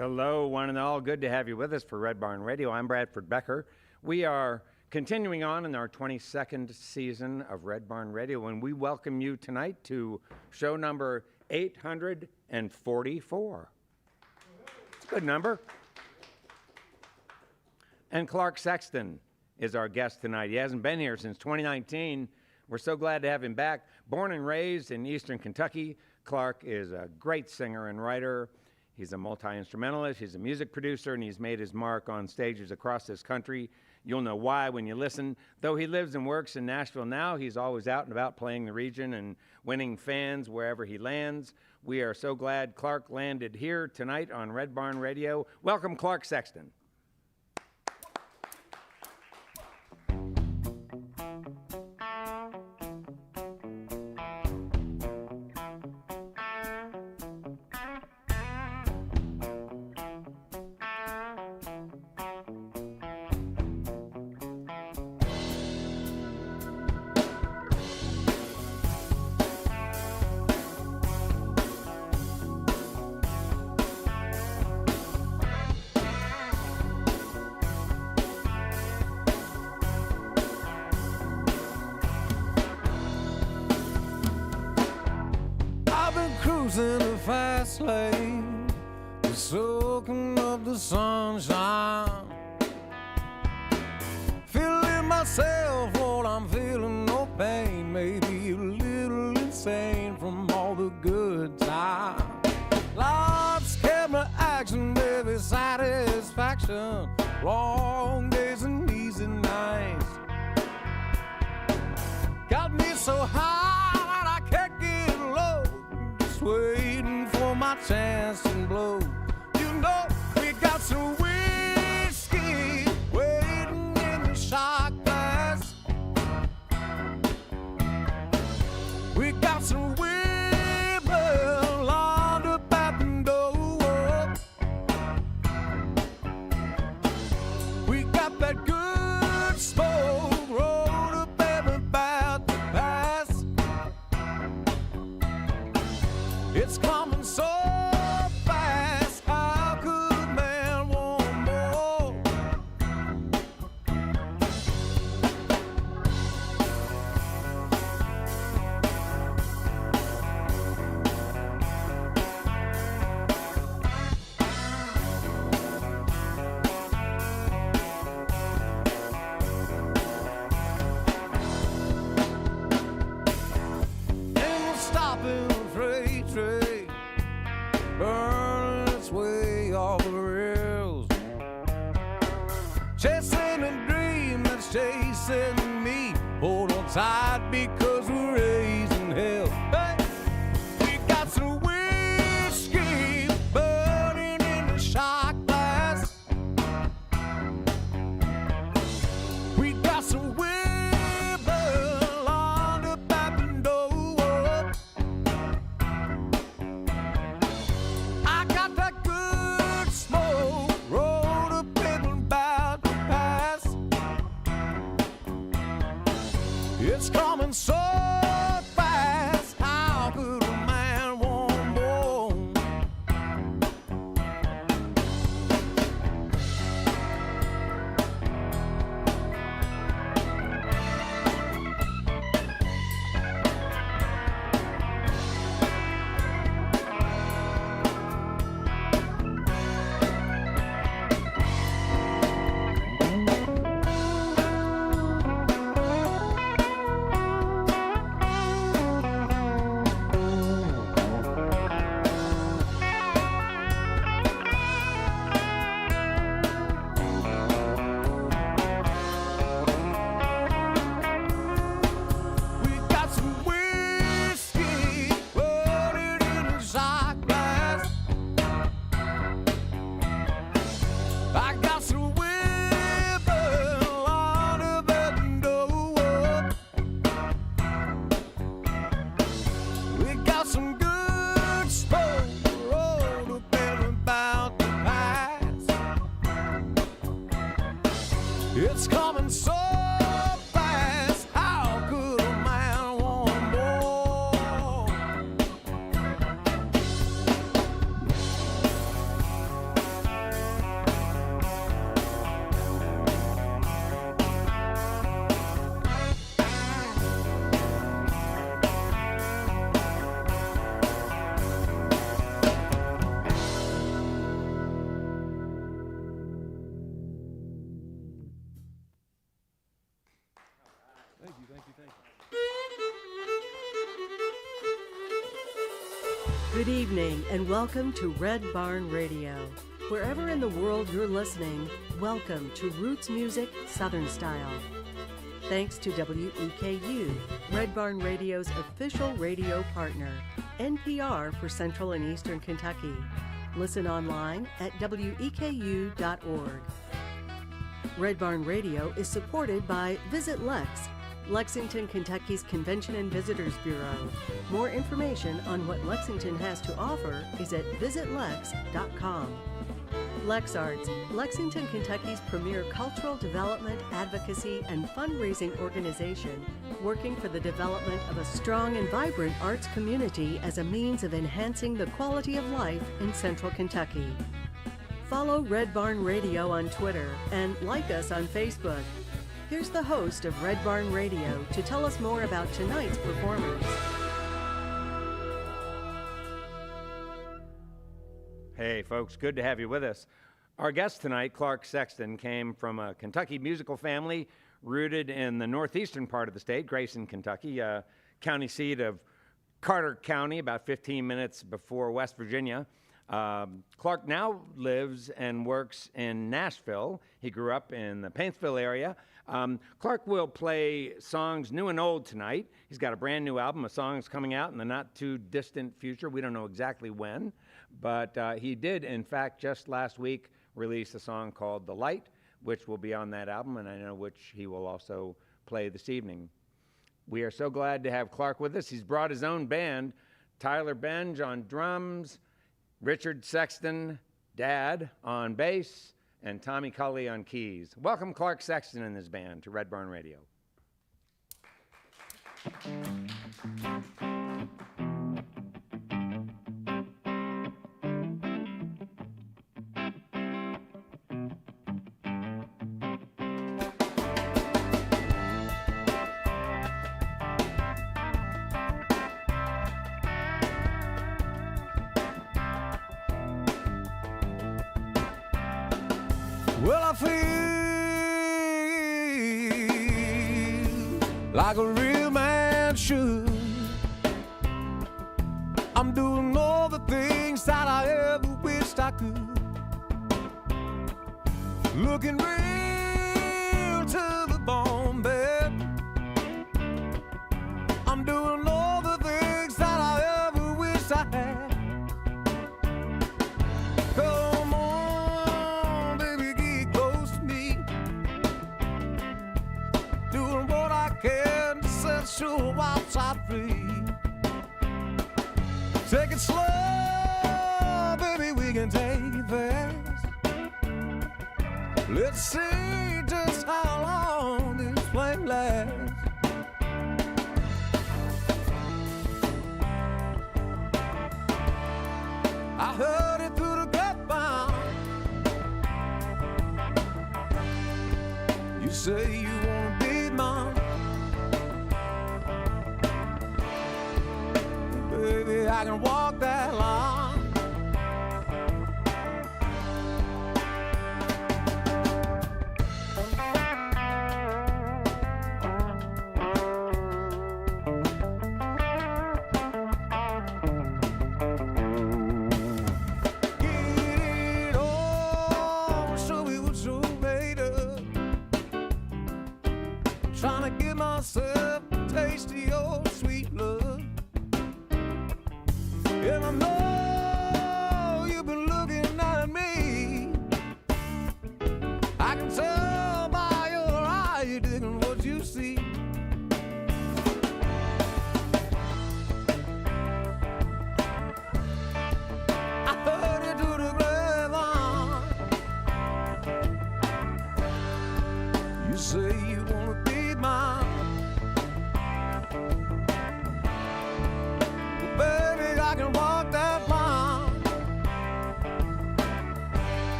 Hello, one and all. Good to have you with us for Red Barn Radio. I'm Bradford Becker. We are continuing on in our 22nd season of Red Barn Radio, and we welcome you tonight to show number 844. It's a good number. And Clarke Sexton is our guest tonight. He hasn't been here since 2019. We're so glad to have him back. Born and raised in eastern Kentucky, Clarke is a great singer and writer. He's a multi-instrumentalist, he's a music producer, and he's made his mark on stages across this country. You'll know why when you listen. Though he lives and works in Nashville now, he's always out and about playing the region and winning fans wherever he lands. We are so glad Clarke landed here tonight on Red Barn Radio. Welcome, Clarke Sexton. In the fast lane, soaking up the sunshine, feeling myself while I'm feeling no pain, maybe a little insane from all the good times. Life's camera action, baby, satisfaction, long days and easy nights, got me so high I can't get low, waiting for my chance to blow. You know, we got some whiskey waiting in the shot glass. We got some women lined up at the door. We got that good smoke rolled up and about to pass. It's coming so fast, how could a man want more? Ain't no stopping the freight train, burning its way off the rails, chasing a dream that's chasing me. Hold on tight because we're raising hell. Hey, we got some whiskey burning in the shot glass. We got some women lined up at the door. I got that good smoke rolled up and about to pass. It's coming so fast, how could a man want more? We got some whiskey loaded in a shot glass. I got some women lined up at the door. We got some good smoke rolled up and about to pass. It's coming so fast, how could a man want more? Good evening and welcome to Red Barn Radio. Wherever in the world you're listening, welcome to Roots Music Southern Style. Thanks to WEKU, Red Barn Radio's official radio partner, NPR for Central and Eastern Kentucky. Listen online at weku.org. Red Barn Radio is supported by Visit Lex, Lexington, Kentucky's Convention and Visitors Bureau. More information on what Lexington has to offer is at visitlex.com. LexArts, Lexington, Kentucky's premier cultural development, advocacy, and fundraising organization, working for the development of a strong and vibrant arts community as a means of enhancing the quality of life in Central Kentucky. Follow Red Barn Radio on Twitter and like us on Facebook. Here's the host of Red Barn Radio to tell us more about tonight's performers. Hey, folks, good to have you with us. Our guest tonight, Clarke Sexton, came from a Kentucky musical family rooted in the northeastern part of the state, Grayson, Kentucky, county seat of Carter County, about 15 minutes before West Virginia. Clarke now lives and works in Nashville. He grew up in the Paintsville area. Clarke will play songs new and old tonight. He's got a brand new album of songs coming out in the not too distant future. We don't know exactly when, but he did, in fact, just last week release a song called The Light, which will be on that album, and I know which he will also play this evening. We are so glad to have Clarke with us. He's brought his own band, Tyler Benge on drums, Richard Sexton, Dad, on bass, and Tommy Cully on keys. Welcome Clarke Sexton and his band to Red Barn Radio. Well, I feel like a real man should. I'm doing all the things that I ever wished I could. Looking real to the bone, babe. I'm doing all the things that I ever wished I had. Come on, baby, get close to me. Doing what I can to set your outside free. Take it slow, baby, we can take it fast. Let's see just how long this flame lasts. I heard it through the grapevine. You say you wanna be mine. Baby, I can walk that line. Get it on, show me what you're made of. Trying to give myself a taste of your sweet love. And I know you've been looking at me. I can tell by your eye you're digging what you see. I heard it through the grapevine. You say you wanna be mine. Baby, I can walk that line.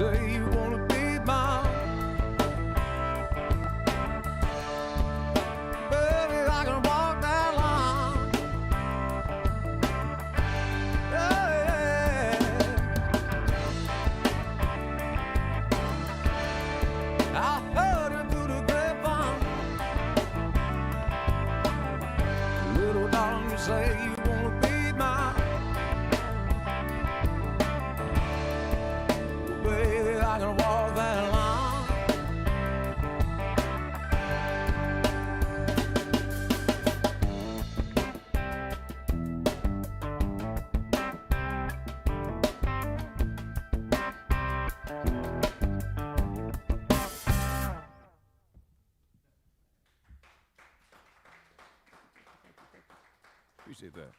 say you wanna be mine. Baby, I can walk that line. Yeah. I heard it through the grapevine. Little darling, you say you wanna be mine. Baby, I can walk that line. Appreciate that.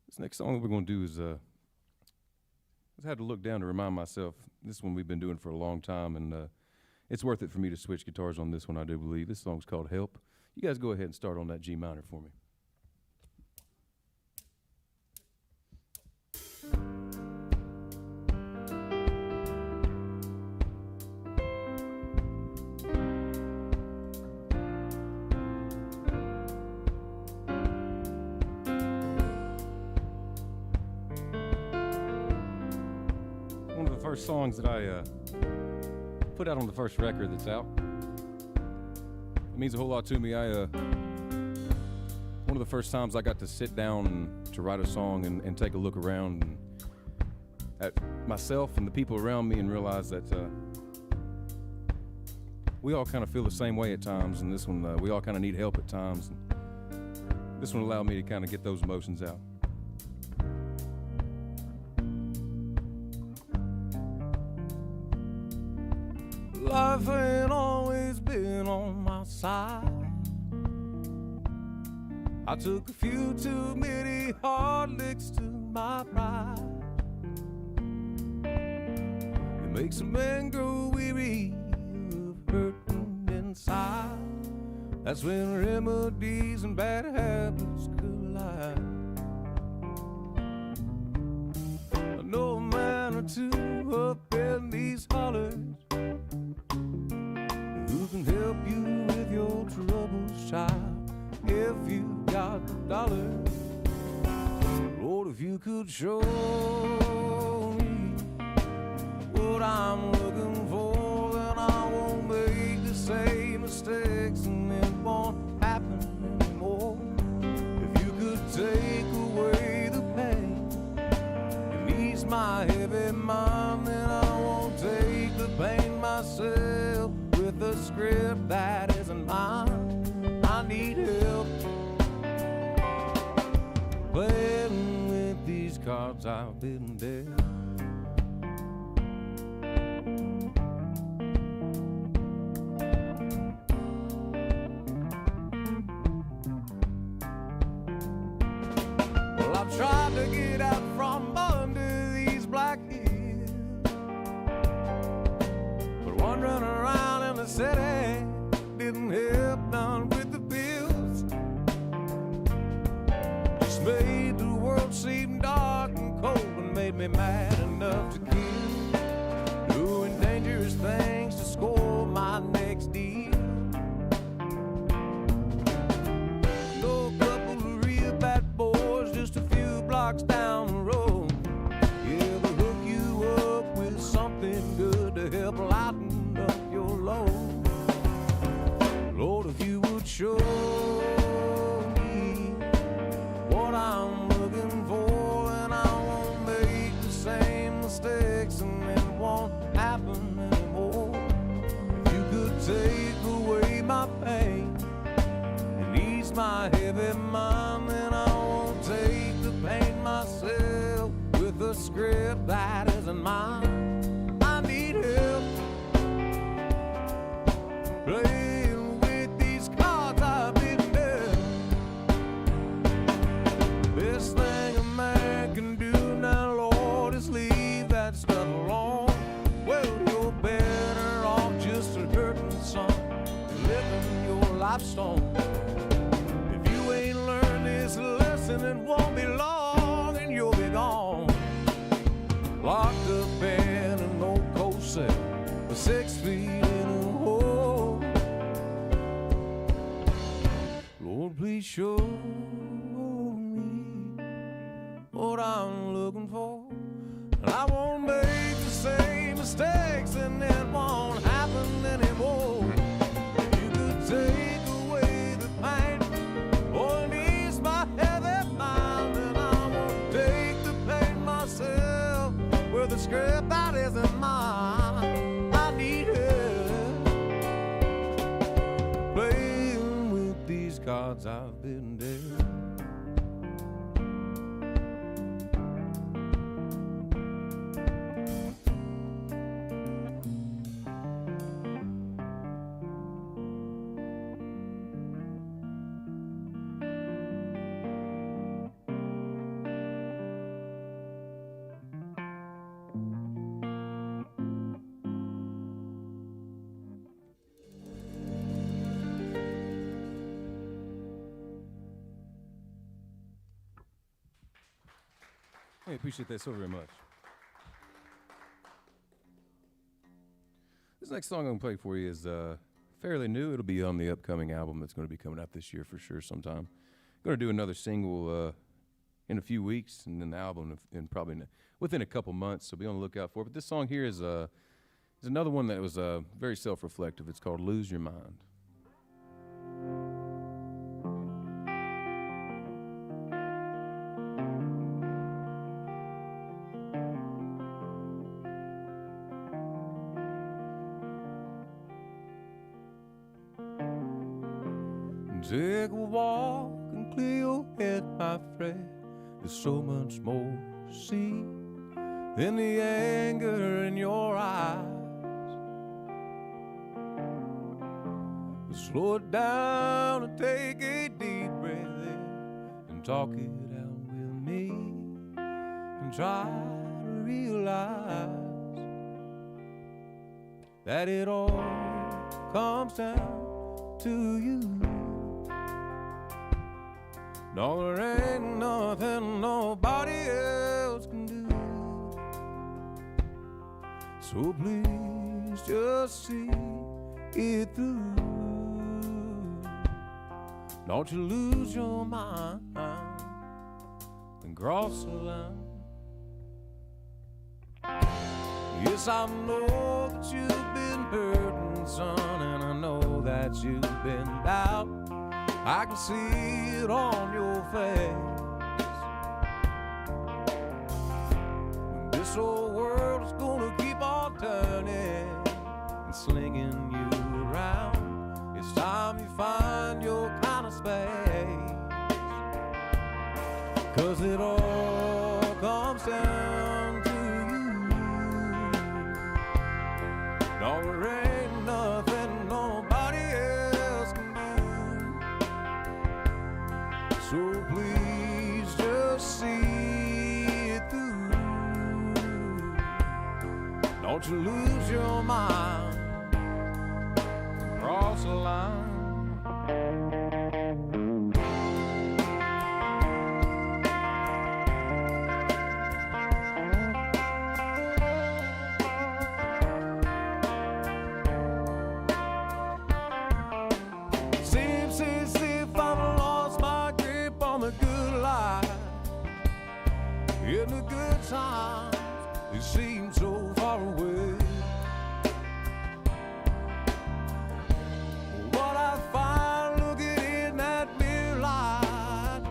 This next song we're going to do is, I had to look down to remind myself, this one we've been doing for a long time, and it's worth it for me to switch guitars on this one, I do believe. This song's called Help. You guys go ahead and start on that G minor for me. One of the first songs that I put out on the first record that's out. It means a whole lot to me. One of the first times I got to sit down and to write a song and take a look around and at myself and the people around me and realize that we all kind of feel the same way at times, and this one, we all kind of need help at times. And this one allowed me to kind of get those emotions out. Life ain't always been on my side. I took a few too many hard licks to my pride. It makes a man grow weary of hurting inside. That's when remedies and bad habits collide. I know a man or two up in these hollers who can help you with your troubles, child, if you got the dollar. Lord, if you could show me what I'm looking for, then I won't make the same mistakes and it won't happen anymore. If you could take away the pain and ease my heavy mind, then I won't take the pain myself with a script that isn't mine. I need help playing with these cards I've been dealt. Well, I've tried to get out from under these black hills, but wandering around in the city didn't help none with the bills. Just made the world seem dark and cold and made me mad enough to kill. Doing dangerous things to score my next deal. Know a couple of real bad boys just a few blocks down the road. Yeah, they'll hook you up with something good to help lighten up your load. Lord, if you would show me what I'm looking for, and I won't make the same mistakes and it won't happen anymore. If you could take away my pain and ease my heavy mind, then I won't take the pain myself with a script that isn't mine. I need help playing with these cards I've and it won't be long and you'll be gone. Locked up in an old coal cell with 6 feet in a hole. Lord, please show me what I'm looking for, and I won't make the same mistakes, and it won't happen anymore. You could take away the pain or ease my heavy mind, and I won't take the pain myself with the script that isn't mine. I need help playing with these cards I've been dealt. I appreciate that so very much. This next song I'm going to play for you is fairly new. It'll be on the upcoming album that's going to be coming out this year for sure sometime. I'm going to do another single in a few weeks, and then the album in probably within a couple months, so be on the lookout for it. But this song here is another one that was very self-reflective. It's called Lose Your Mind. Take a walk and clear your head, my friend. There's so much more to see than the anger in your eyes. But slow it down and take a deep breath in and talk it out with me, and try to realize that it all comes down to you. No, there ain't nothing nobody else can do. So please just see it through. Don't you lose your mind and cross the line. Yes, I know that you've been hurting, son, and I know that you've been down. I can see it on your face. When this old world is gonna keep on turning and slinging you around, it's time you find your kind of space. 'Cause it all comes down to you. No, there ain't nothing nobody else can do. So please just see it through. Don't you lose your mind, cross the line. Seems as if I've lost my grip on the good life. In the good times, they seem so far away. What I find looking in that mirror light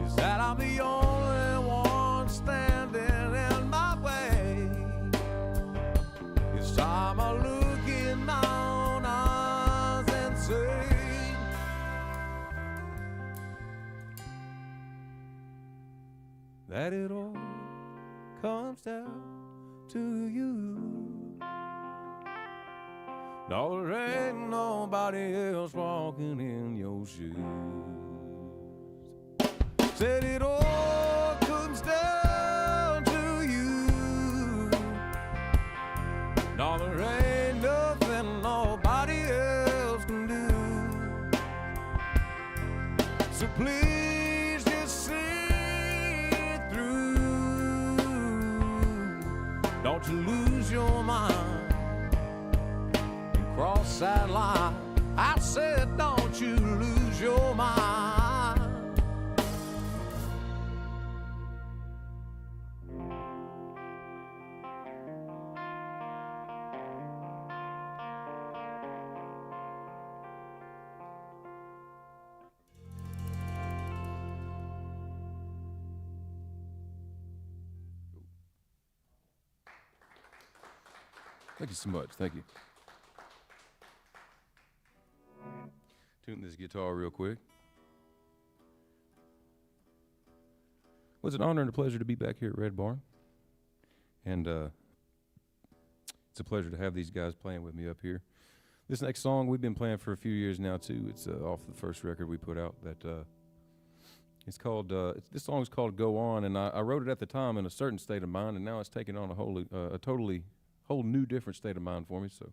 is that I'm the only one standing in my way. It's time I look in my own eyes and say that it all comes down to you. No, there ain't nobody else walking in your shoes. Said it all comes down to you. No, there ain't nothing nobody else can do. So please just sing sad line. I said, don't you lose your mind. Thank you so much. Thank you. Tune this guitar real quick. Well, it's an honor and a pleasure to be back here at Red Barn. And it's a pleasure to have these guys playing with me up here. This next song we've been playing for a few years now too. It's off the first record we put out. That it's called. This song is called "Go On," and I wrote it at the time in a certain state of mind, and now it's taken on a whole new different state of mind for me. So.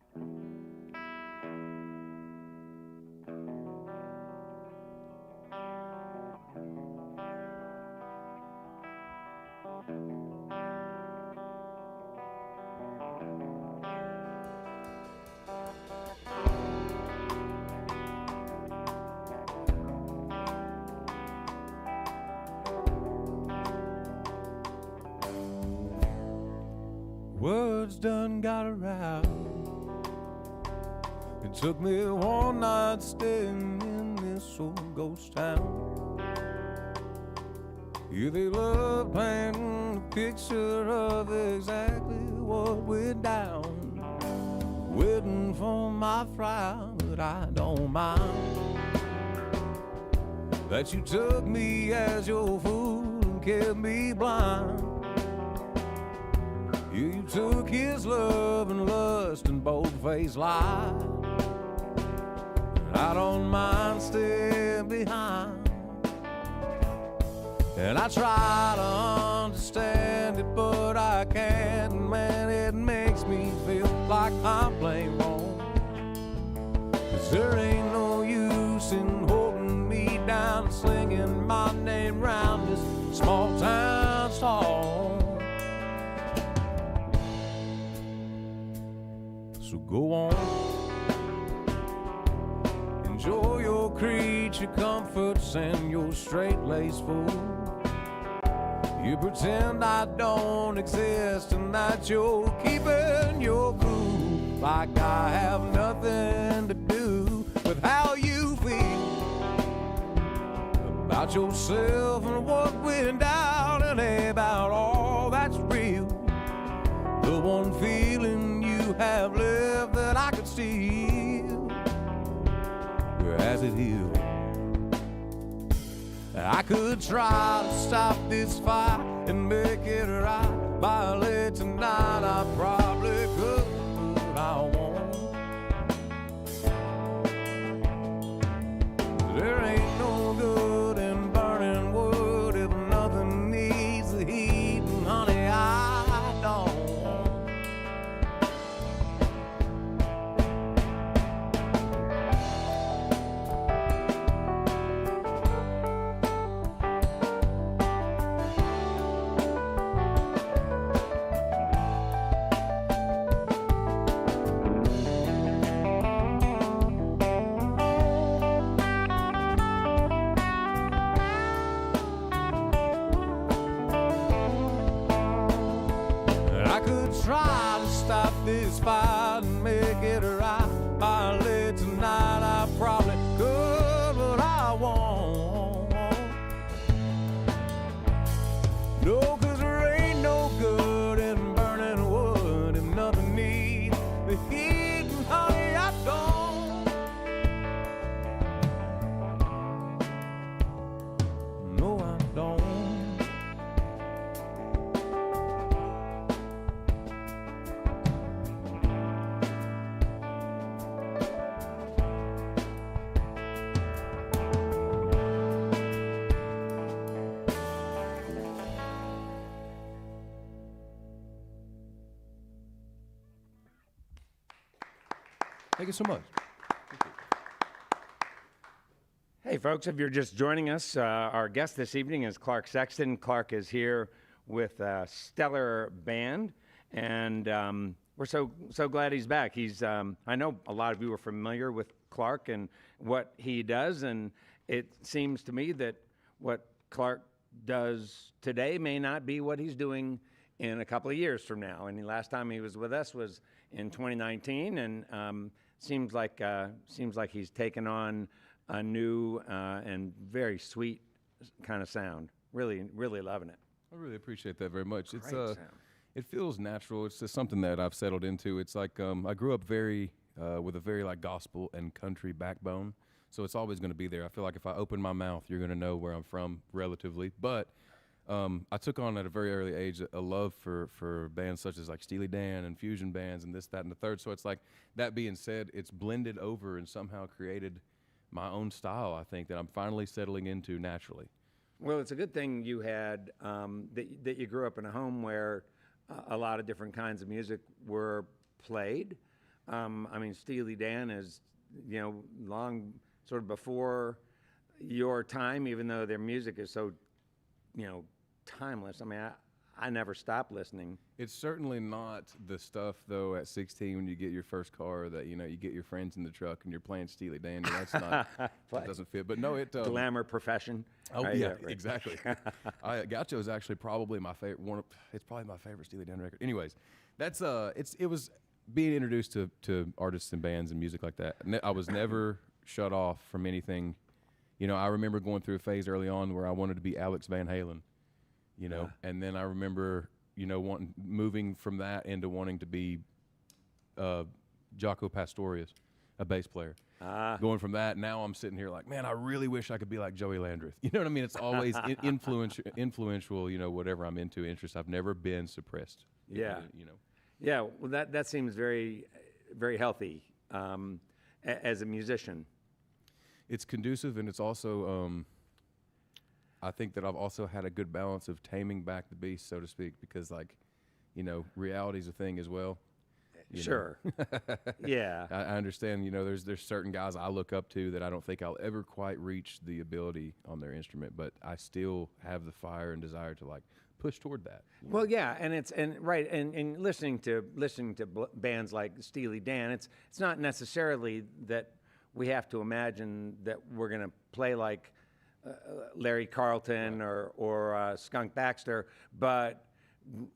Words done got around. It took me one night staying in this old ghost town. Yeah, they love painting a picture of exactly what went down. Waiting for my frown, but I don't mind. That you took me as your fool and kept me blind. You took his love and lust and bold-faced lie. I don't mind staying behind. And I try to understand it, but I can't. And man, it makes me feel like I'm playing wrong. 'Cause there ain't no use in holding me down and slinging my name round this small town hall. So go on, enjoy your creature comforts and your straight-laced fool. You pretend I don't exist and that you're keeping your cool, like I have nothing to do with how you feel about yourself and what went down, and about all that's real. The one feeling you have left that I could steal, where has it healed? I could try to stop this fight and make it right by late tonight. I probably could, but I won't. There ain't no good in burning wood if nothing needs the heat, and honey, I don't. Try to stop this fight and make it right by late tonight. I probably could, but I won't. No, 'cause there ain't no good in burning wood if nothing needs the heat, and honey, I don't. No, I don't. Thank you so much. Hey, folks, if you're just joining us, our guest this evening is Clarke Sexton. Clarke is here with a stellar band, and We're so glad he's back. He's I know a lot of you are familiar with Clarke and what he does, and it seems to me that what Clarke does today may not be what he's doing in a couple of years from now. And the last time he was with us was in 2019, and seems like he's taken on a new and very sweet kind of sound. Really, really loving it. I really appreciate that very much. Great It's sound. it feels natural. It's just something that I've settled into. It's like I grew up very with a very like gospel and country backbone, so it's always going to be there. I feel like if I open my mouth, you're going to know where I'm from relatively. But I took on at a very early age a love for bands such as like Steely Dan and fusion bands and this, that, and the third. So it's like, that being said, it's blended over and somehow created my own style, I think, that I'm finally settling into naturally. Well, it's a good thing you had that you grew up in a home where a lot of different kinds of music were played. I mean, Steely Dan is, long sort of before your time, even though their music is so, timeless. I mean, I never stopped listening. It's certainly not the stuff, though, at 16 when you get your first car that, you get your friends in the truck and you're playing Steely Dan. That's not, that doesn't fit. But no, it... Glamour profession. Oh, right? yeah, Right. exactly. Gaucho is actually probably my favorite. It's probably my favorite Steely Dan record. Anyways, that's it was being introduced to artists and bands and music like that. I was never shut off from anything. I remember going through a phase early on where I wanted to be Alex Van Halen. And then I remember, moving from that into wanting to be Jaco Pastorius, a bass player. Going from that, now I'm sitting here like, man, I really wish I could be like Joey Landreth. You know what I mean? It's always influential, whatever I'm into, interest. I've never been suppressed. Yeah. Yeah, well, that seems very, very healthy as a musician. It's conducive, and it's also, I think that I've also had a good balance of taming back the beast, so to speak, because, reality's a thing as well. Sure. Yeah. I understand, there's certain guys I look up to that I don't think I'll ever quite reach the ability on their instrument, but I still have the fire and desire to, push toward that. Well, yeah, and listening to bands like Steely Dan, it's not necessarily that we have to imagine that we're going to play like Larry Carlton or Skunk Baxter, but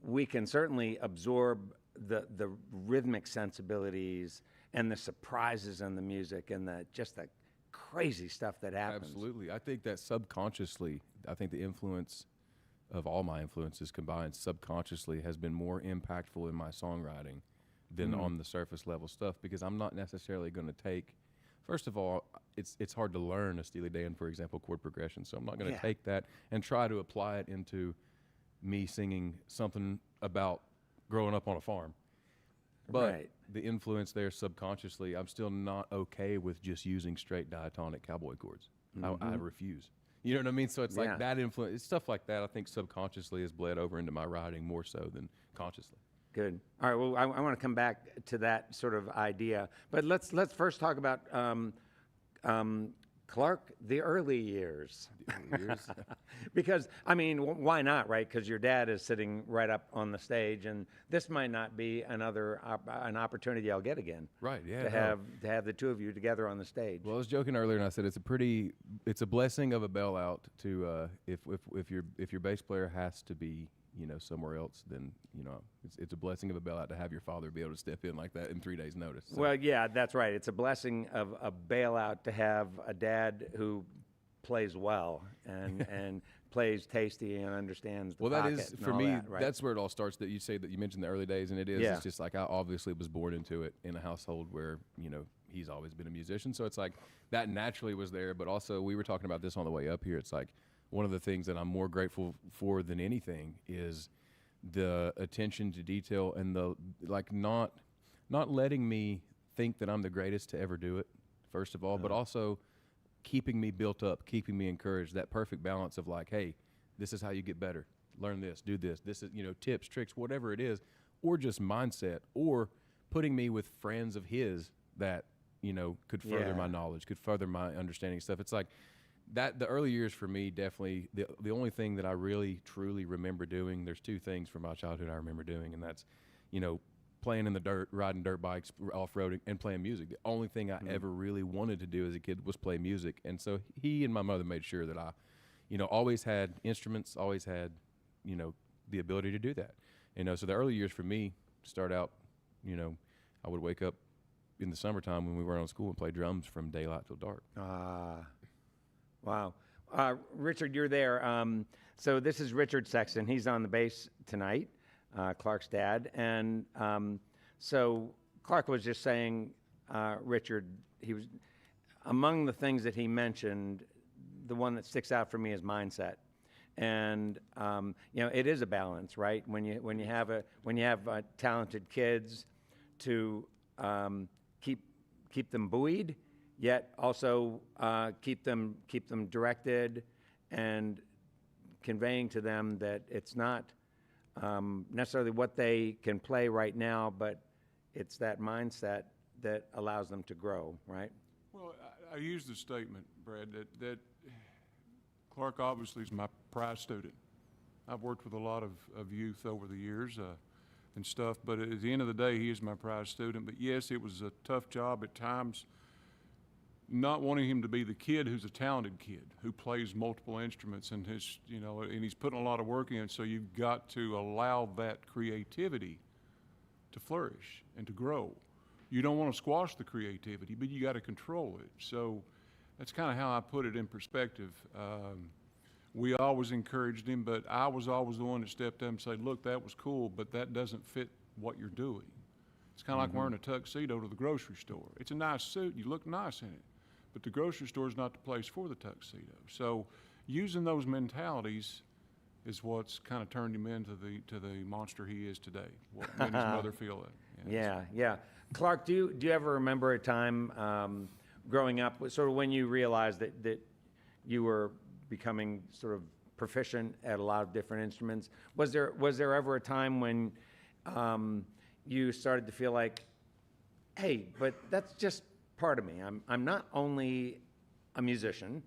we can certainly absorb the rhythmic sensibilities and the surprises in the music and the crazy stuff that happens. Absolutely. I think that subconsciously, the influence of all my influences combined subconsciously has been more impactful in my songwriting than on the surface level stuff, because I'm not necessarily going to take, first of all, it's hard to learn a Steely Dan, for example, chord progression, so I'm not going to take that and try to apply it into me singing something about growing up on a farm. But the influence there subconsciously, I'm still not okay with just using straight diatonic cowboy chords. I refuse. You know what I mean? So it's like that influence, it's stuff like that I think subconsciously has bled over into my writing more so than consciously. Good. All right. Well, I want to come back to that sort of idea, but let's first talk about Clarke, the early years. Because, I mean, why not, right? Because your dad is sitting right up on the stage, and this might not be an opportunity I'll get again. Right, yeah. To have the two of you together on the stage. Well, I was joking earlier, and I said it's a blessing of a bailout to if your bass player has to be somewhere else, then it's a blessing of a bailout to have your father be able to step in like that in 3 days' notice. So. Well, yeah, that's right. It's a blessing of a bailout to have a dad who plays well and plays tasty and understands the well, that pocket is and for all me. that, right? That's where it all starts. That you say that you mentioned the early days, and it is. Yeah. It's just like I obviously was born into it in a household where he's always been a musician, so it's like that naturally was there. But also, we were talking about this on the way up here. It's like one of the things that I'm more grateful for than anything is the attention to detail and the not letting me think that I'm the greatest to ever do it, first of all, but also keeping me built up, keeping me encouraged, that perfect balance of like, hey, this is how you get better. Learn this, do this. This is, tips, tricks, whatever it is, or just mindset, or putting me with friends of his that, could further my knowledge, could further my understanding of stuff. It's like, that the early years for me, definitely the only thing that I really truly remember doing, there's two things from my childhood I remember doing, and that's playing in the dirt, riding dirt bikes, off-roading, and playing music. The only thing I ever really wanted to do as a kid was play music. And so he and my mother made sure that I, always had instruments, always had, the ability to do that. So the early years for me start out, I would wake up in the summertime when we were on school and play drums from daylight till dark. Wow. Richard, you're there. So this is Richard Sexton. He's on the bass tonight, Clarke's dad. And so Clarke was just saying, Richard, he was among the things that he mentioned, the one that sticks out for me is mindset. And it is a balance, right? When you have talented kids, to keep them buoyed, yet also keep them directed, and conveying to them that it's not necessarily what they can play right now, but it's that mindset that allows them to grow, right? Well, I use the statement, Brad, that Clarke obviously is my prize student. I've worked with a lot of youth over the years and stuff, but at the end of the day, he is my prize student. But yes, it was a tough job at times, not wanting him to be the kid who's a talented kid who plays multiple instruments and and he's putting a lot of work in. So you've got to allow that creativity to flourish and to grow. You don't want to squash the creativity, but you got to control it. So that's kind of how I put it in perspective. We always encouraged him, but I was always the one that stepped up and said, look, that was cool, but that doesn't fit what you're doing. It's kind of like wearing a tuxedo to the grocery store. It's a nice suit, you look nice in it, but the grocery store is not the place for the tuxedo. So using those mentalities is what's kind of turned him into the monster he is today. What made his mother feel that. Yeah. Clarke, do you ever remember a time growing up, sort of when you realized that you were becoming sort of proficient at a lot of different instruments? Was there ever a time when you started to feel like, hey, but that's just part of me. I'm not only a musician.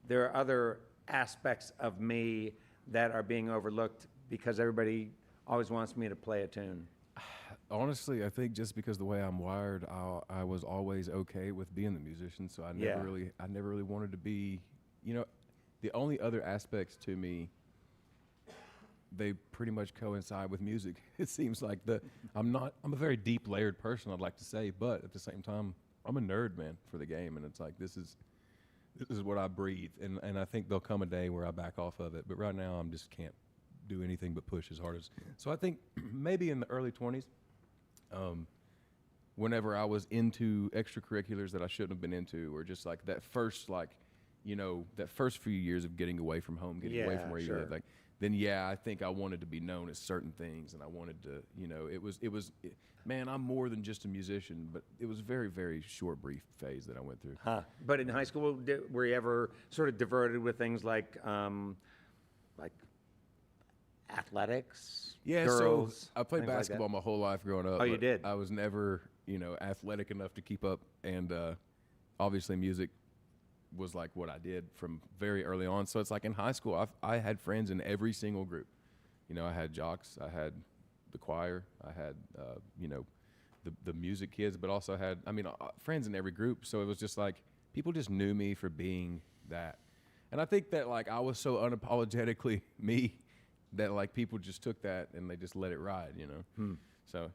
There are other aspects of me that are being overlooked because everybody always wants me to play a tune. Honestly, I think just because the way I'm wired, I was always okay with being the musician. So I never really wanted to be, the only other aspects to me, they pretty much coincide with music. It seems like I'm a very deep layered person, I'd like to say, but at the same time, I'm a nerd, man, for the game. And it's like, this is what I breathe. And I think there'll come a day where I back off of it. But right now, I just can't do anything but push as hard as. So I think maybe in the early 20s, whenever I was into extracurriculars that I shouldn't have been into, or just like that first, that first few years of getting away from home, getting away from where you live, then I think I wanted to be known as certain things, and I wanted to, man, I'm more than just a musician, but it was a very, very short, brief phase that I went through. But in high school, were you ever sort of diverted with things like athletics, girls? So I played basketball my whole life growing up. Oh, you did? I was never, athletic enough to keep up, and obviously music was like what I did from very early on. So it's like in high school, I had friends in every single group. I had jocks, I had the choir, I had, the music kids, but also had, friends in every group. So it was just like, people just knew me for being that. And I think that like, I was so unapologetically me that like people just took that and they just let it ride, So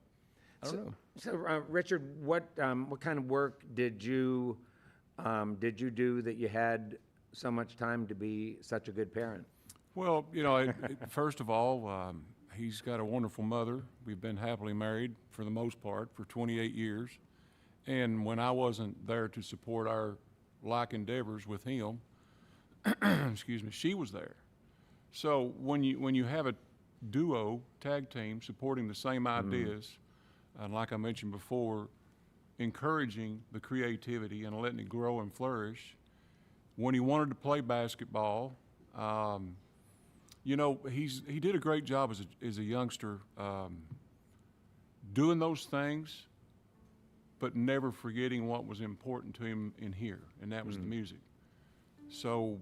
I don't know. So Richard, what kind of work did you do that you had so much time to be such a good parent? Well, first of all, he's got a wonderful mother. We've been happily married for the most part for 28 years. And when I wasn't there to support our like endeavors with him, excuse me, she was there. So when you have a duo, tag team, supporting the same ideas, and like I mentioned before, encouraging the creativity and letting it grow and flourish. When he wanted to play basketball, he did a great job as a youngster, doing those things, but never forgetting what was important to him in here, and that was the music. So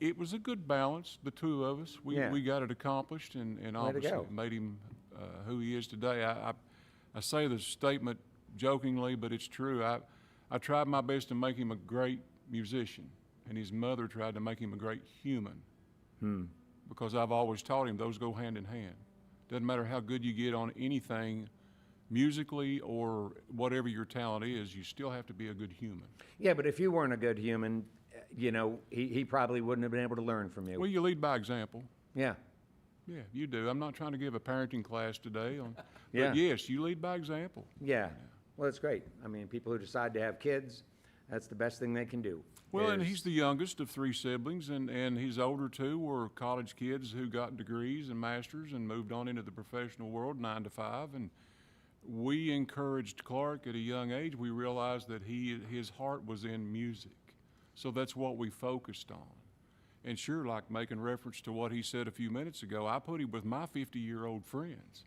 it was a good balance, the two of us. We got it accomplished, and obviously made him who he is today. I say the statement jokingly, but it's true. I tried my best to make him a great musician, and his mother tried to make him a great human. Because I've always taught him those go hand in hand. Doesn't matter how good you get on anything, musically or whatever your talent is, you still have to be a good human. Yeah, but if you weren't a good human, you know, he probably wouldn't have been able to learn from you. Well, you lead by example. Yeah. Yeah, you do. I'm not trying to give a parenting class today. Yeah. But yes, you lead by example. Yeah. Well, it's great. I mean, people who decide to have kids, that's the best thing they can do. Well, and he's the youngest of 3 siblings, and his older 2 were college kids who got degrees and masters and moved on into the professional world 9 to 5. And we encouraged Clarke at a young age. We realized that his heart was in music. So that's what we focused on. And sure, like making reference to what he said a few minutes ago, I put him with my 50-year-old friends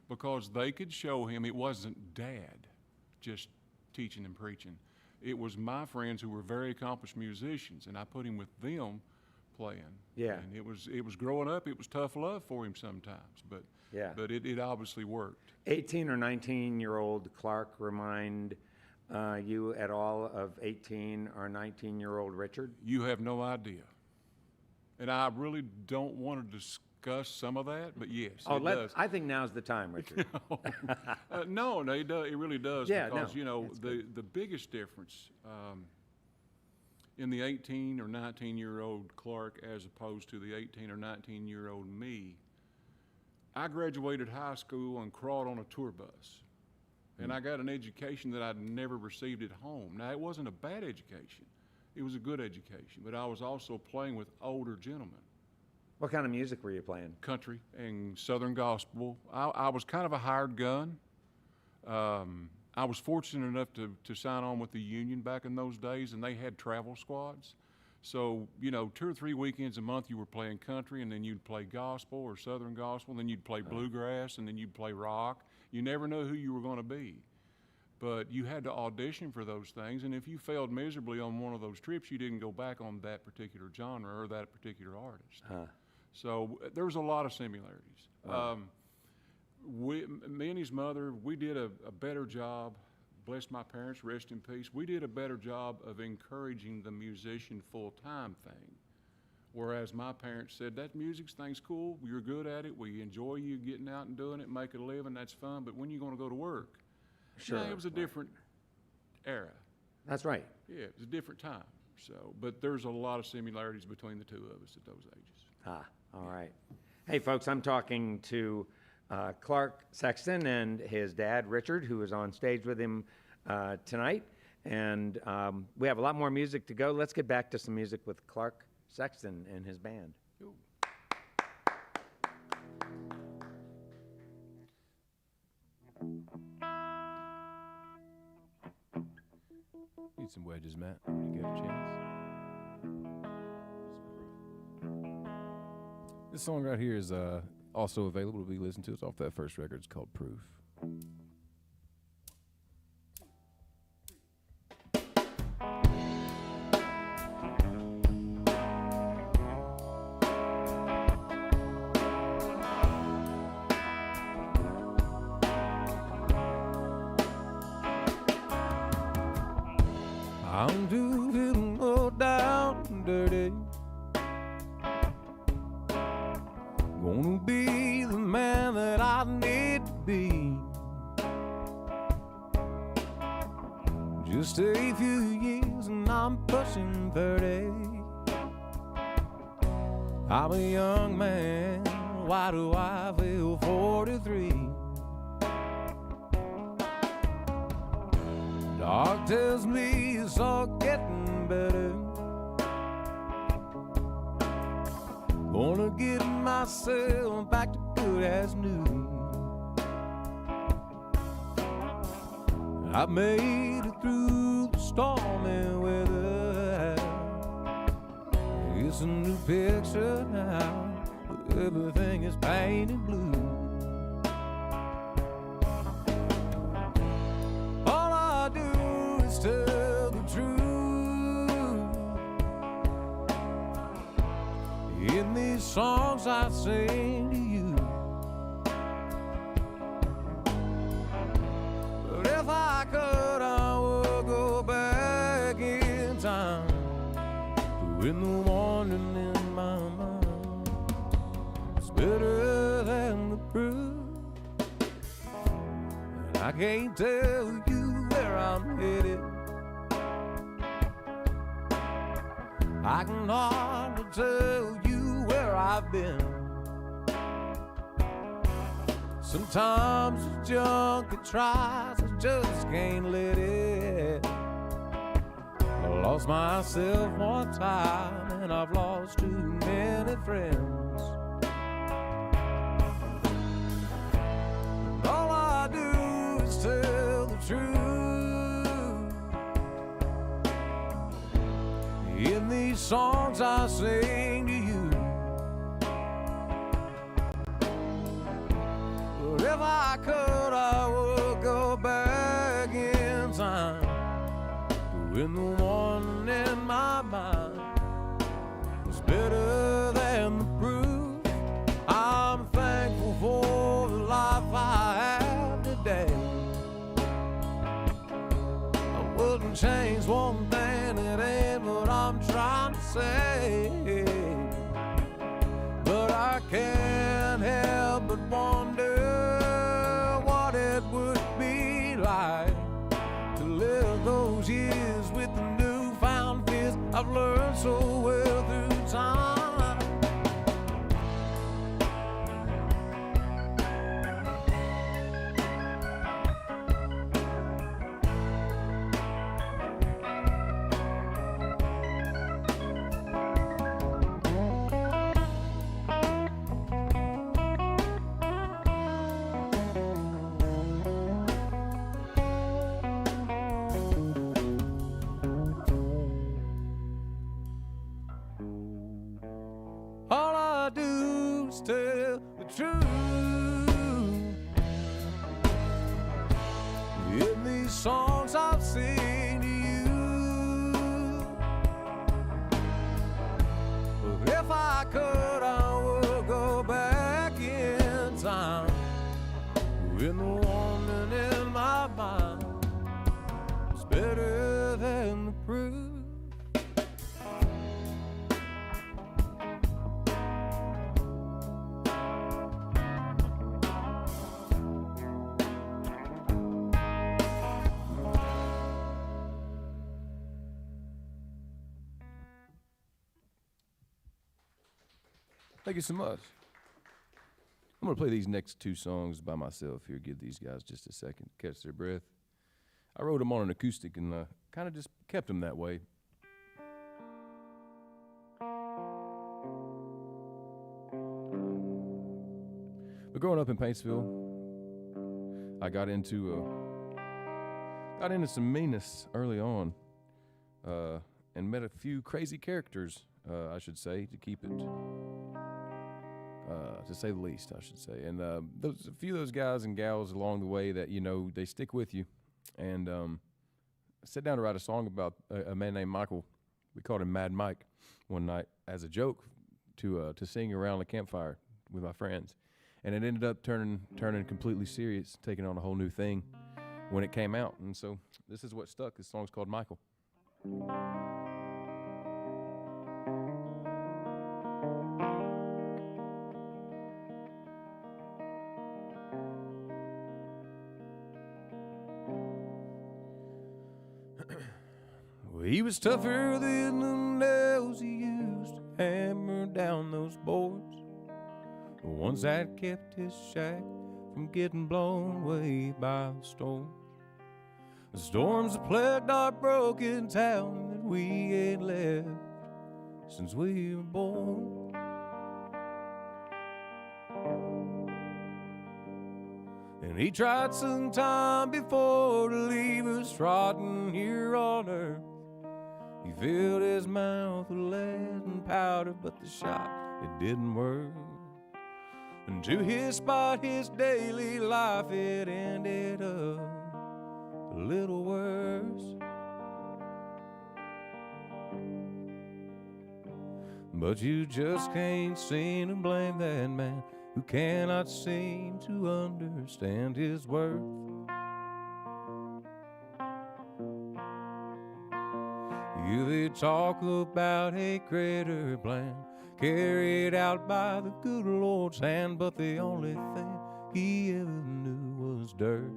because they could show him it wasn't Dad just teaching and preaching. It was my friends who were very accomplished musicians, and I put him with them playing. Yeah. And it was growing up, it was tough love for him sometimes, but Yeah. but it obviously worked. 18 or 19-year-old Clarke remind you at all of 18 or 19-year-old Richard? You have no idea. And I really don't want to discuss some of that, but yes, it does. I think now's the time, Richard. No, it really does. Yeah, because, no, you know, that's the biggest difference in the 18 or 19-year-old Clarke as opposed to the 18 or 19-year-old me, I graduated high school and crawled on a tour bus. And I got an education that I'd never received at home. Now, it wasn't a bad education. It was a good education, but I was also playing with older gentlemen. What kind of music were you playing? Country and Southern gospel. I was kind of a hired gun. I was fortunate enough to sign on with the union back in those days, and they had travel squads. So, you know, 2 or 3 weekends a month you were playing country, and then you'd play gospel or Southern gospel, and then you'd play bluegrass, and then you'd play rock. You never knew who you were going to be. But you had to audition for those things, and if you failed miserably on one of those trips, you didn't go back on that particular genre or that particular artist. So there was a lot of similarities. Wow. Me and his mother, we did a better job, bless my parents, rest in peace, we did a better job of encouraging the musician full-time thing. Whereas my parents said, that music thing's cool, you're good at it, we enjoy you getting out and doing it, making a living, that's fun, but when are you going to go to work? Sure. Yeah, it was a different era. That's right. Yeah, it was a different time. So, but there's a lot of similarities between the 2 of us at those ages. All right. Hey, folks, I'm talking to Clarke Sexton and his dad, Richard, who is on stage with him tonight. And we have a lot more music to go. Let's get back to some music with Clarke Sexton and his band. Need some wedges, Matt, when you get a chance. This song right here is also available to be listened to. It's off that first record. It's called Proof. I'm too feeling low down and dirty. Gonna be the man that I need to be. Just a few years and I'm pushing 30. I'm a young man, why do I feel 43? Dog tells me it's all getting better. Gonna get myself back to good as new. I made it through the stormy weather. It's a new picture now. Everything is painted blue. All I do is tell the truth. In these songs I sing to you. when the wandering in my mind is better than the proof. And I can't tell you where I'm headed. I can hardly tell you where I've been. Sometimes the junk it tries, I just can't let it. I lost myself one time, and I've lost too many friends. And all I do is tell the truth. In these songs I sing to you. But if I could, I would go back in time when the one in my mind was better than the proof. I'm thankful for the life I have today. I wouldn't change one thing, it ain't what I'm trying to say. But I can't help but wonder what it would be like to live those years with the newfound fears I've learned so well through time. All I do is tell the truth. In these songs I've sing to you. But if I could, I would go back in time when the woman in my mind is better than the proof. Thank you so much. I'm going to play these next two songs by myself here. Give these guys just a second to catch their breath. I wrote them on an acoustic and kind of just kept them that way. But growing up in Paintsville, I got into some meanness early on, and met a few crazy characters, I should say, to keep it, to say the least, I should say. And a few of those guys and gals along the way that, you know, they stick with you. And I sat down to write a song about a man named Michael. We called him Mad Mike one night as a joke to sing around the campfire with my friends. And it ended up turning completely serious, taking on a whole new thing when it came out. And so this is what stuck. This song's called Michael. Well, he was tougher than the nails he used to hammer down those boards, the ones that kept his shack from getting blown away by the storm. The storms that plagued our broken town that we ain't left since we were born. And he tried some time before to leave us rotting here on earth. He filled his mouth with lead and powder, but the shot, it didn't work. And to his spite, his daily life, it ended up a little worse. But you just can't seem to blame that man who cannot seem to understand his worth. You they talk about a greater plan carried out by the good Lord's hand, but the only thing he ever knew was dirt.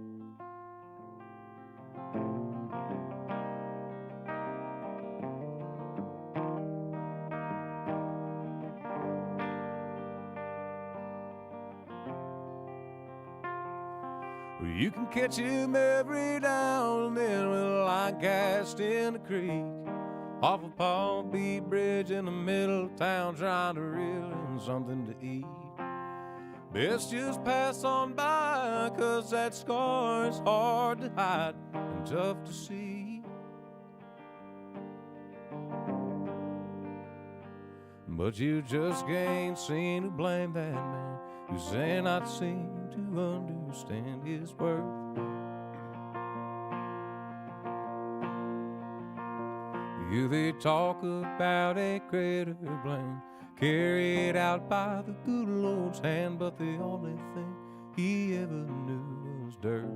You can catch him every now and then with a line cast in the creek, off of Palm Beach Bridge in the middle of town, trying to reel in something to eat. Best just pass on by, 'cause that scar is hard to hide and tough to see. But you just can't seem to blame that man who say not seem to understand his worth. You they talk about a greater plan carried out by the good Lord's hand, but the only thing he ever knew was dirt.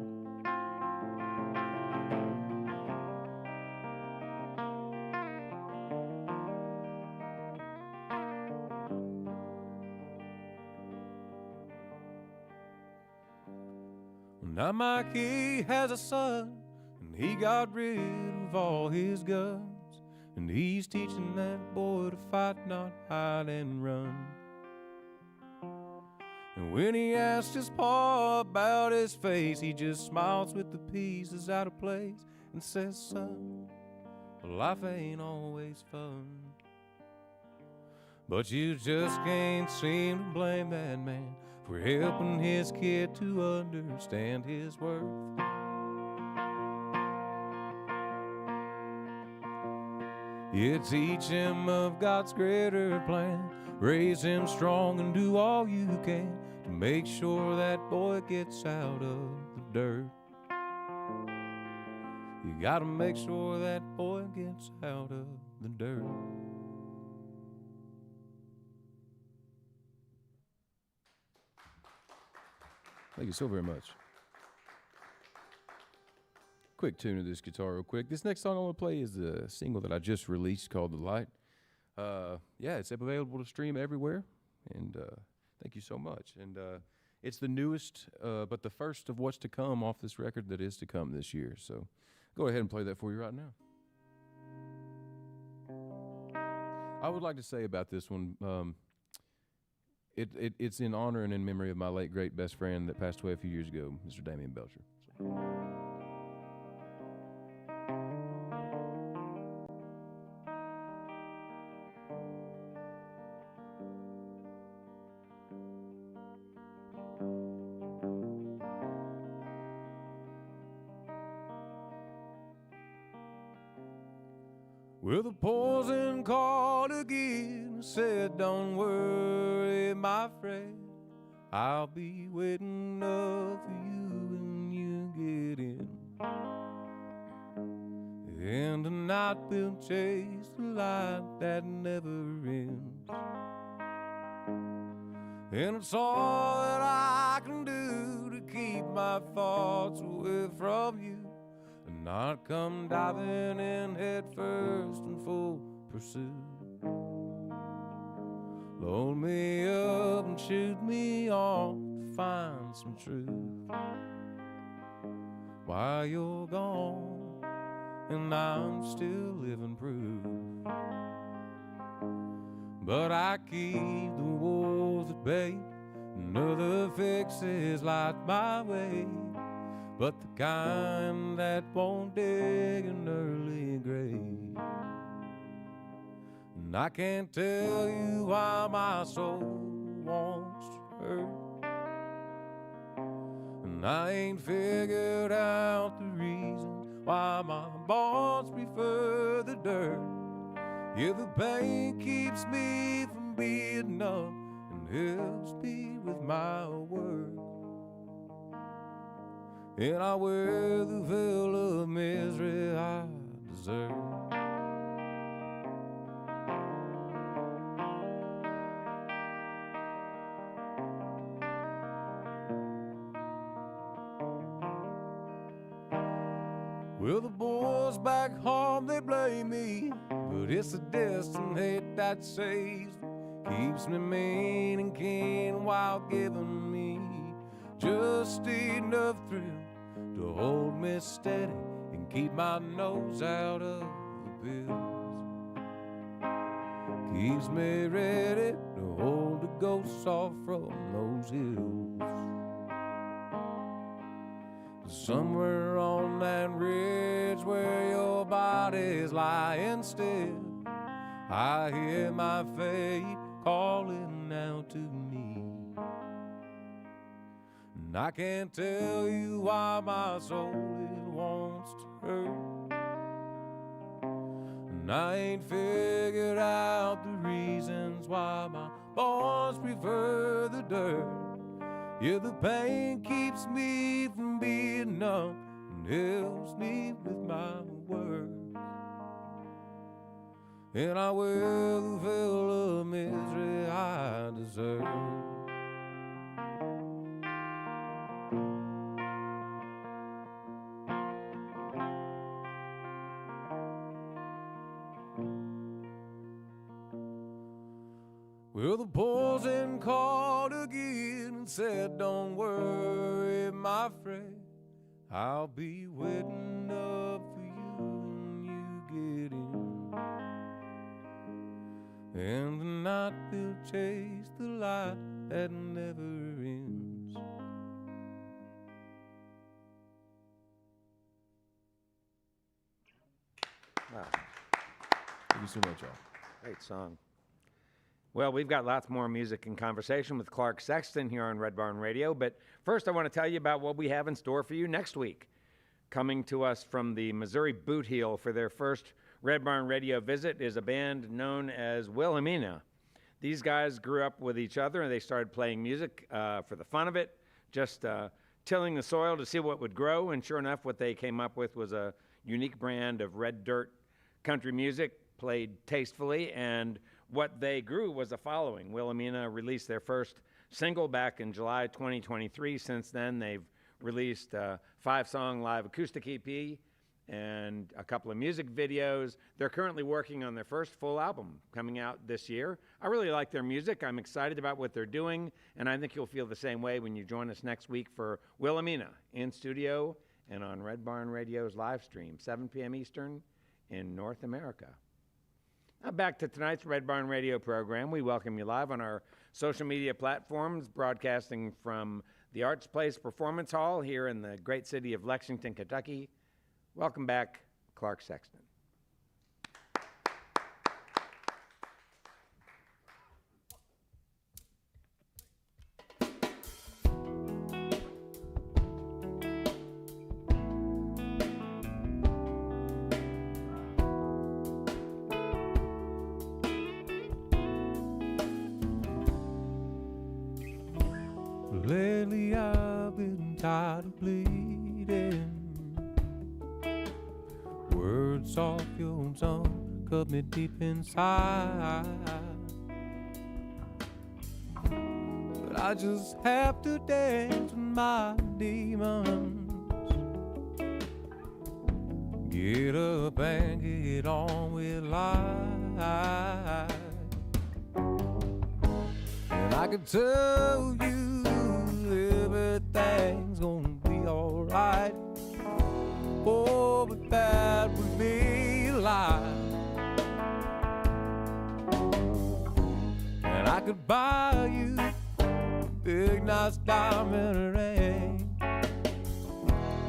Now Mikey has a son, and he got rid of all his guns, and he's teaching that boy to fight, not hide and run. And when he asks his pa about his face, he just smiles with the pieces out of place and says, son, life ain't always fun. But you just can't seem to blame that man for helping his kid to understand his worth. You teach him of God's greater plan, raise him strong and do all you can to make sure that boy gets out of the dirt. You gotta make sure that boy gets out of the dirt. Thank you so very much. Quick tune of this guitar real quick. This next song I want to play is a single that I just released called The Light. Yeah, it's available to stream everywhere, and thank you so much. And it's the newest, but the first of what's to come off this record that is to come this year. So go ahead and play that for you right now. I would like to say about this one, it's in honor and in memory of my late great best friend that passed away a few years ago, Mr. Damian Belcher. Well, the poison called again, said, don't worry, my friend, I'll be waiting up for you when you get in. And the night will chase the light that never ends. And it's all that I can do to keep my thoughts away from you, and not come diving in head first in full pursuit. Load me up and shoot me off to find some truth while you're gone, and I'm still living proof. But I keep the wolves at bay, and other fixes light my way, but the kind that won't dig an early grave. And I can't tell you why my soul wants to hurt, and I ain't figured out the reason why my bones prefer the dirt. Yeah, the pain keeps me from being numb and helps me with my work. And I wear the veil of misery I deserve. Well, the boys back home, they blame me, but it's the distant hate that saves me, keeps me mean and keen while giving me just enough thrill to hold me steady and keep my nose out of the pills. Keeps me ready to hold the ghosts off from those hills. Somewhere on that ridge where your body's lying still, I hear my fate calling out to me. And I can't tell you why my soul it wants to hurt, and I ain't figured out the reasons why my boys prefer the dirt. Yeah, the pain keeps me from being numb and helps me with my work. And I wear the veil of misery I deserve. Well, the poison called again and said, don't worry, my friend, I'll be waiting up for you when you get in. And the night will chase the light that never ends. Wow, Thank you so much, y'all. great song. Well, we've got lots more music and conversation with Clarke Sexton here on Red Barn Radio, but first I want to tell you about what we have in store for you next week. Coming to us from the Missouri Boot Heel for their first Red Barn Radio visit is a band known as Wilhelmina. These guys grew up with each other and they started playing music for the fun of it, just tilling the soil to see what would grow, and sure enough, what they came up with was a unique brand of red dirt country music played tastefully, and what they grew was the following. Wilhelmina released their first single back in July 2023. Since then, they've released a 5-song live acoustic EP and a couple of music videos. They're currently working on their first full album coming out this year. I really like their music. I'm excited about what they're doing, and I think you'll feel the same way when you join us next week for Wilhelmina in studio and on Red Barn Radio's live stream, 7 p.m. Eastern in North America. Now back to tonight's Red Barn Radio program. We welcome you live on our social media platforms, broadcasting from the Arts Place Performance Hall here in the great city of Lexington, Kentucky. Welcome back, Clarke Sexton. Lately I've been tired of bleeding. Words off your tongue cut me deep inside. But I just have to dance with my demons. Get up and get on with life. And I can tell you everything's gonna be alright. Oh, but that would be a lie. And I could buy you a big nice diamond ring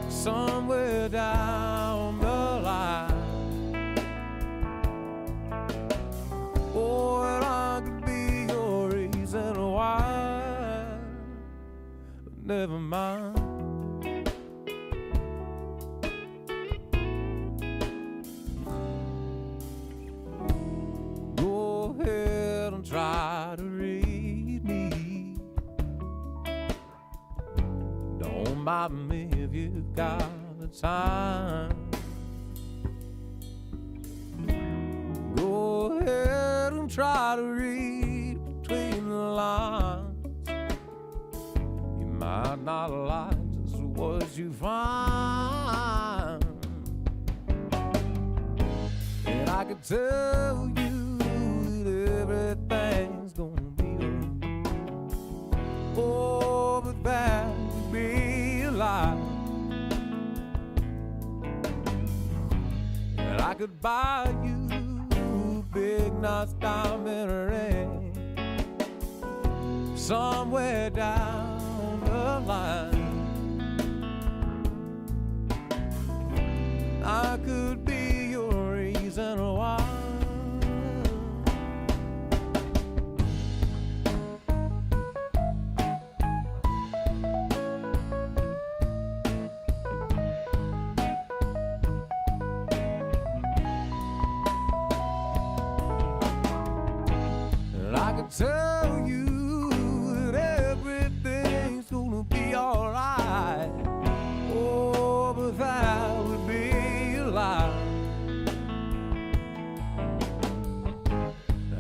somewhere down the line. Oh, and I could be your reason why. But never mind. Go ahead and try to read me. Don't mind me if you've got the time. Go ahead and try to read between the lines. You might not like just what you find. could tell you that everything's gonna be oh, but that would be a lie. And I could buy you a big nice diamond ring somewhere down the line. I could be your reason why. And I could tell you that everything's gonna be alright. Oh, but that would be a lie.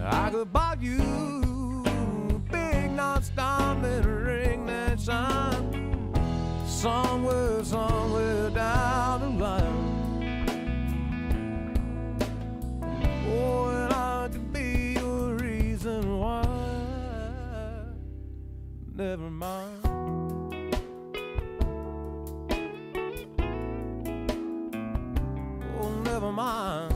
I could buy you a big nice diamond ring that shines somewhere down the line. Oh, and I could be your reason why. Never mind. Oh, never mind.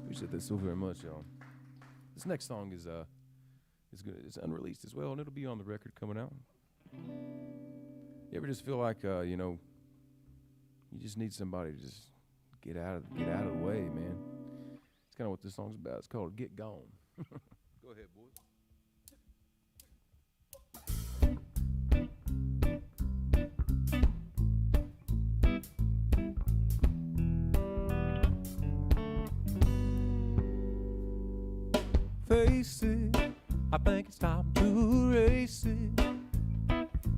Appreciate that so very much, y'all. This next song is good. It's unreleased as well, and it'll be on the record coming out. You ever just feel like you know, you just need somebody to just get out of the way, man? It's kind of what this song's about. It's called "Get Gone." Go ahead, boys. Face it, I think it's time to erase it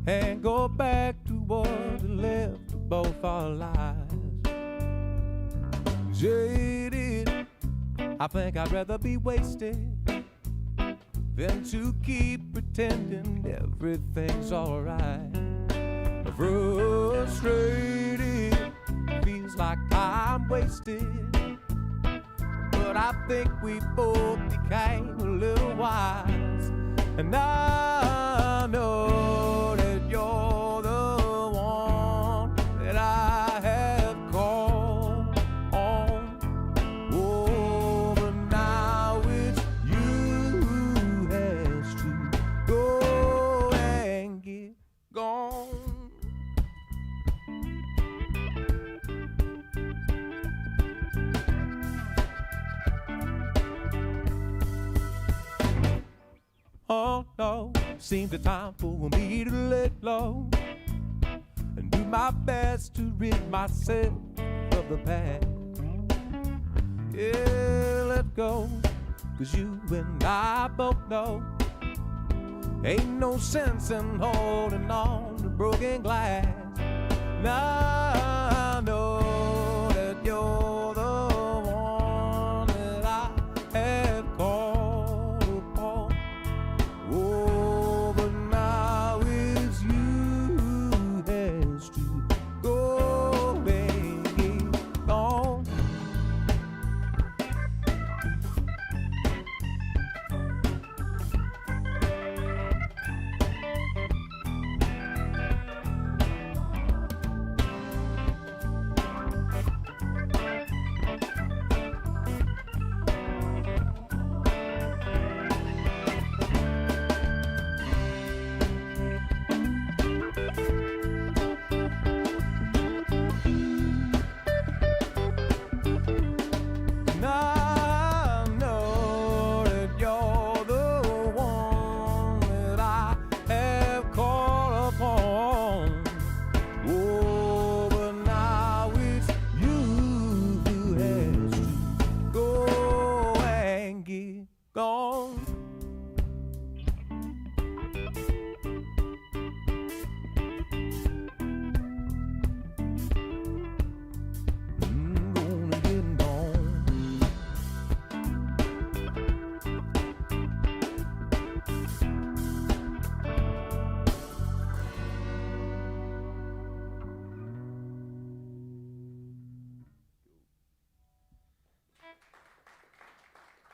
and go back to what left of both our lives. Jaded, I think I'd rather be wasted than to keep pretending everything's alright. Frustrated, feels like time wasted. But I think we both became a little wise. And I know that you're the one that I have called on. Oh, but now it's you who has to go and get gone. Oh no, seems the time for me to let go and do my best to rid myself of the past. Yeah, let go, 'cause you and I both know ain't no sense in holding on to broken glass. Now I know that you're the one that I have called upon. Oh, but now it's you who has to go and get gone.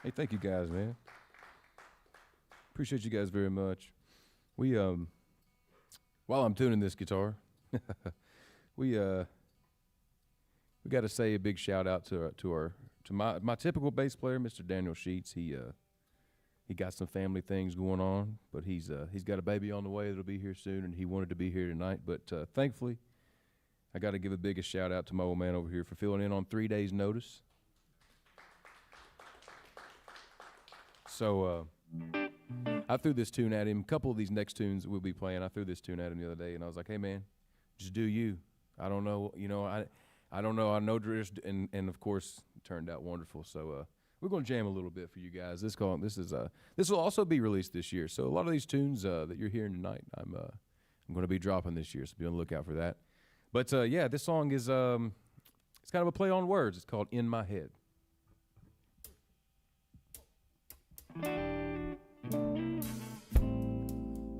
Hey, thank you guys, man. Appreciate you guys very much. We while I'm tuning this guitar, we got to say a big shout out to my typical bass player, Mr. Daniel Sheets. He got some family things going on, but he's got a baby on the way that'll be here soon, and he wanted to be here tonight. But thankfully, I got to give a biggest shout out to my old man over here for filling in on 3 days' notice. So I threw this tune at him. A couple of these next tunes that we'll be playing, I threw this tune at him the other day, and I was like, "Hey, man, just do you. I don't know, I don't know. I know just," and of course, it turned out wonderful. So we're going to jam a little bit for you guys. This will also be released this year. So a lot of these tunes that you're hearing tonight, I'm going to be dropping this year. So be on the lookout for that. But yeah, this song is it's kind of a play on words. It's called "In My Head."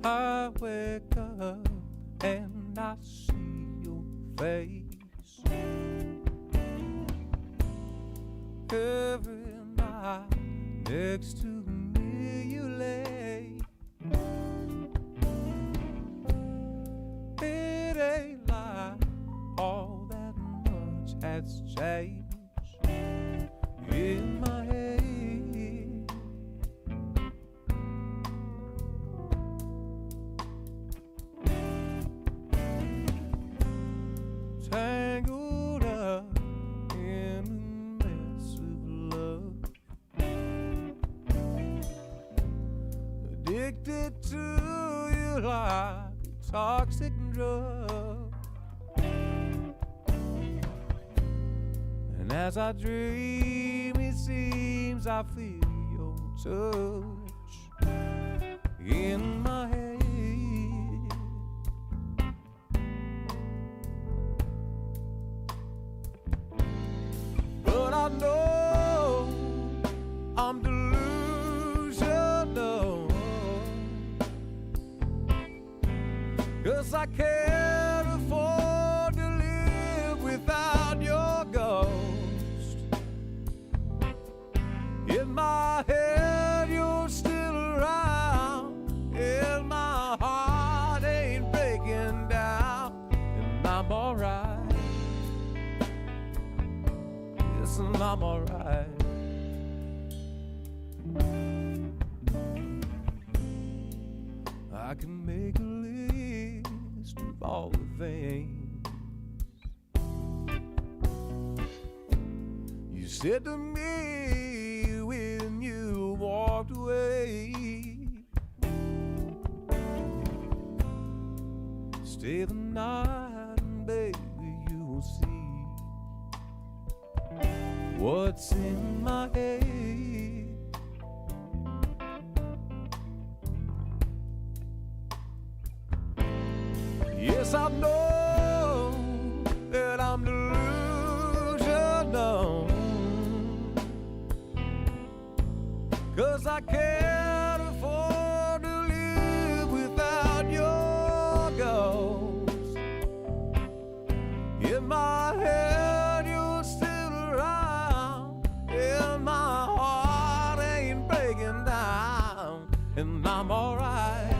I wake up and I see your face. Every night next to me you lay. It ain't like all that much has changed in my head. Tangled up in a mess of love, addicted to you like a toxic drug. And as I dream, it seems I feel your touch in my head. But I know I'm delusional, 'cause I can't afford to live without your ghost. In my head you're still around, and my heart ain't breaking down, and I'm alright. And I'm alright. I can make a list of all the things you said to me when you walked away. Stay the night and baby you will see what's in my head. Yes, I know that I'm delusional, 'cause I can't afford to live without your ghost. In my head you're still around, and my heart ain't breaking down, and I'm alright.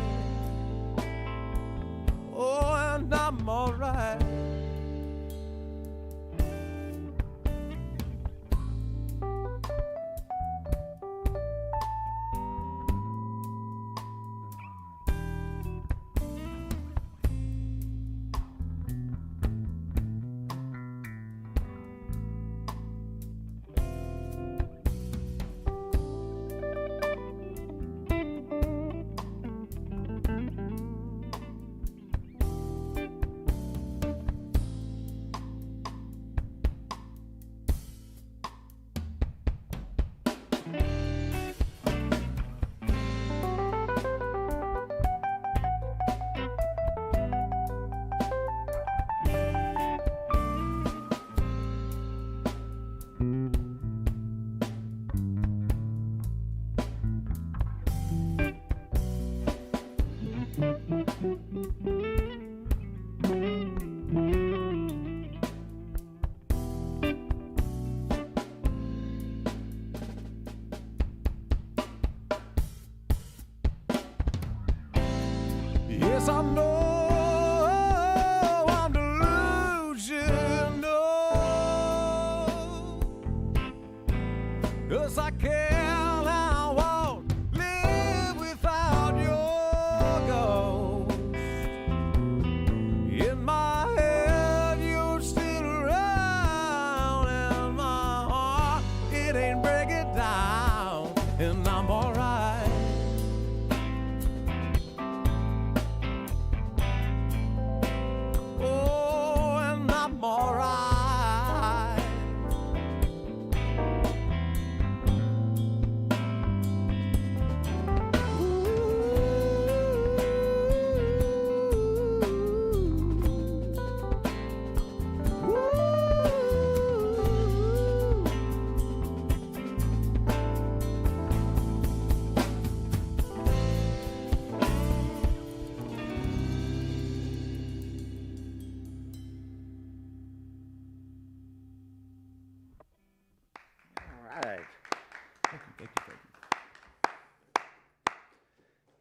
Oh, and I'm alright.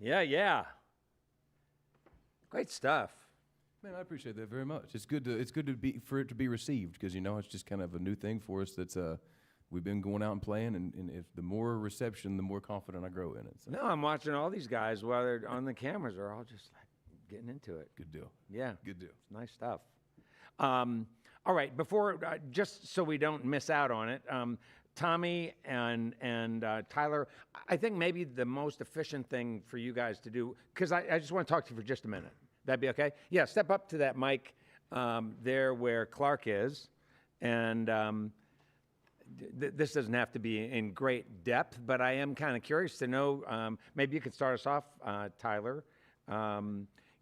Yeah. Great stuff. Man, I appreciate that very much. It's good to be for it to be received because it's just kind of a new thing for us. That's we've been going out and playing, and if the more reception, the more confident I grow in it. So. No, I'm watching all these guys while they're on the cameras. They're all just like getting into it. Good deal. Yeah. Good deal. It's nice stuff. All right, before just so we don't miss out on it, Tommy and Tyler, I think maybe the most efficient thing for you guys to do, because I just want to talk to you for just a minute. That'd be okay? Yeah, step up to that mic there where Clarke is, and this doesn't have to be in great depth, but I am kind of curious to know. Maybe you could start us off, Tyler.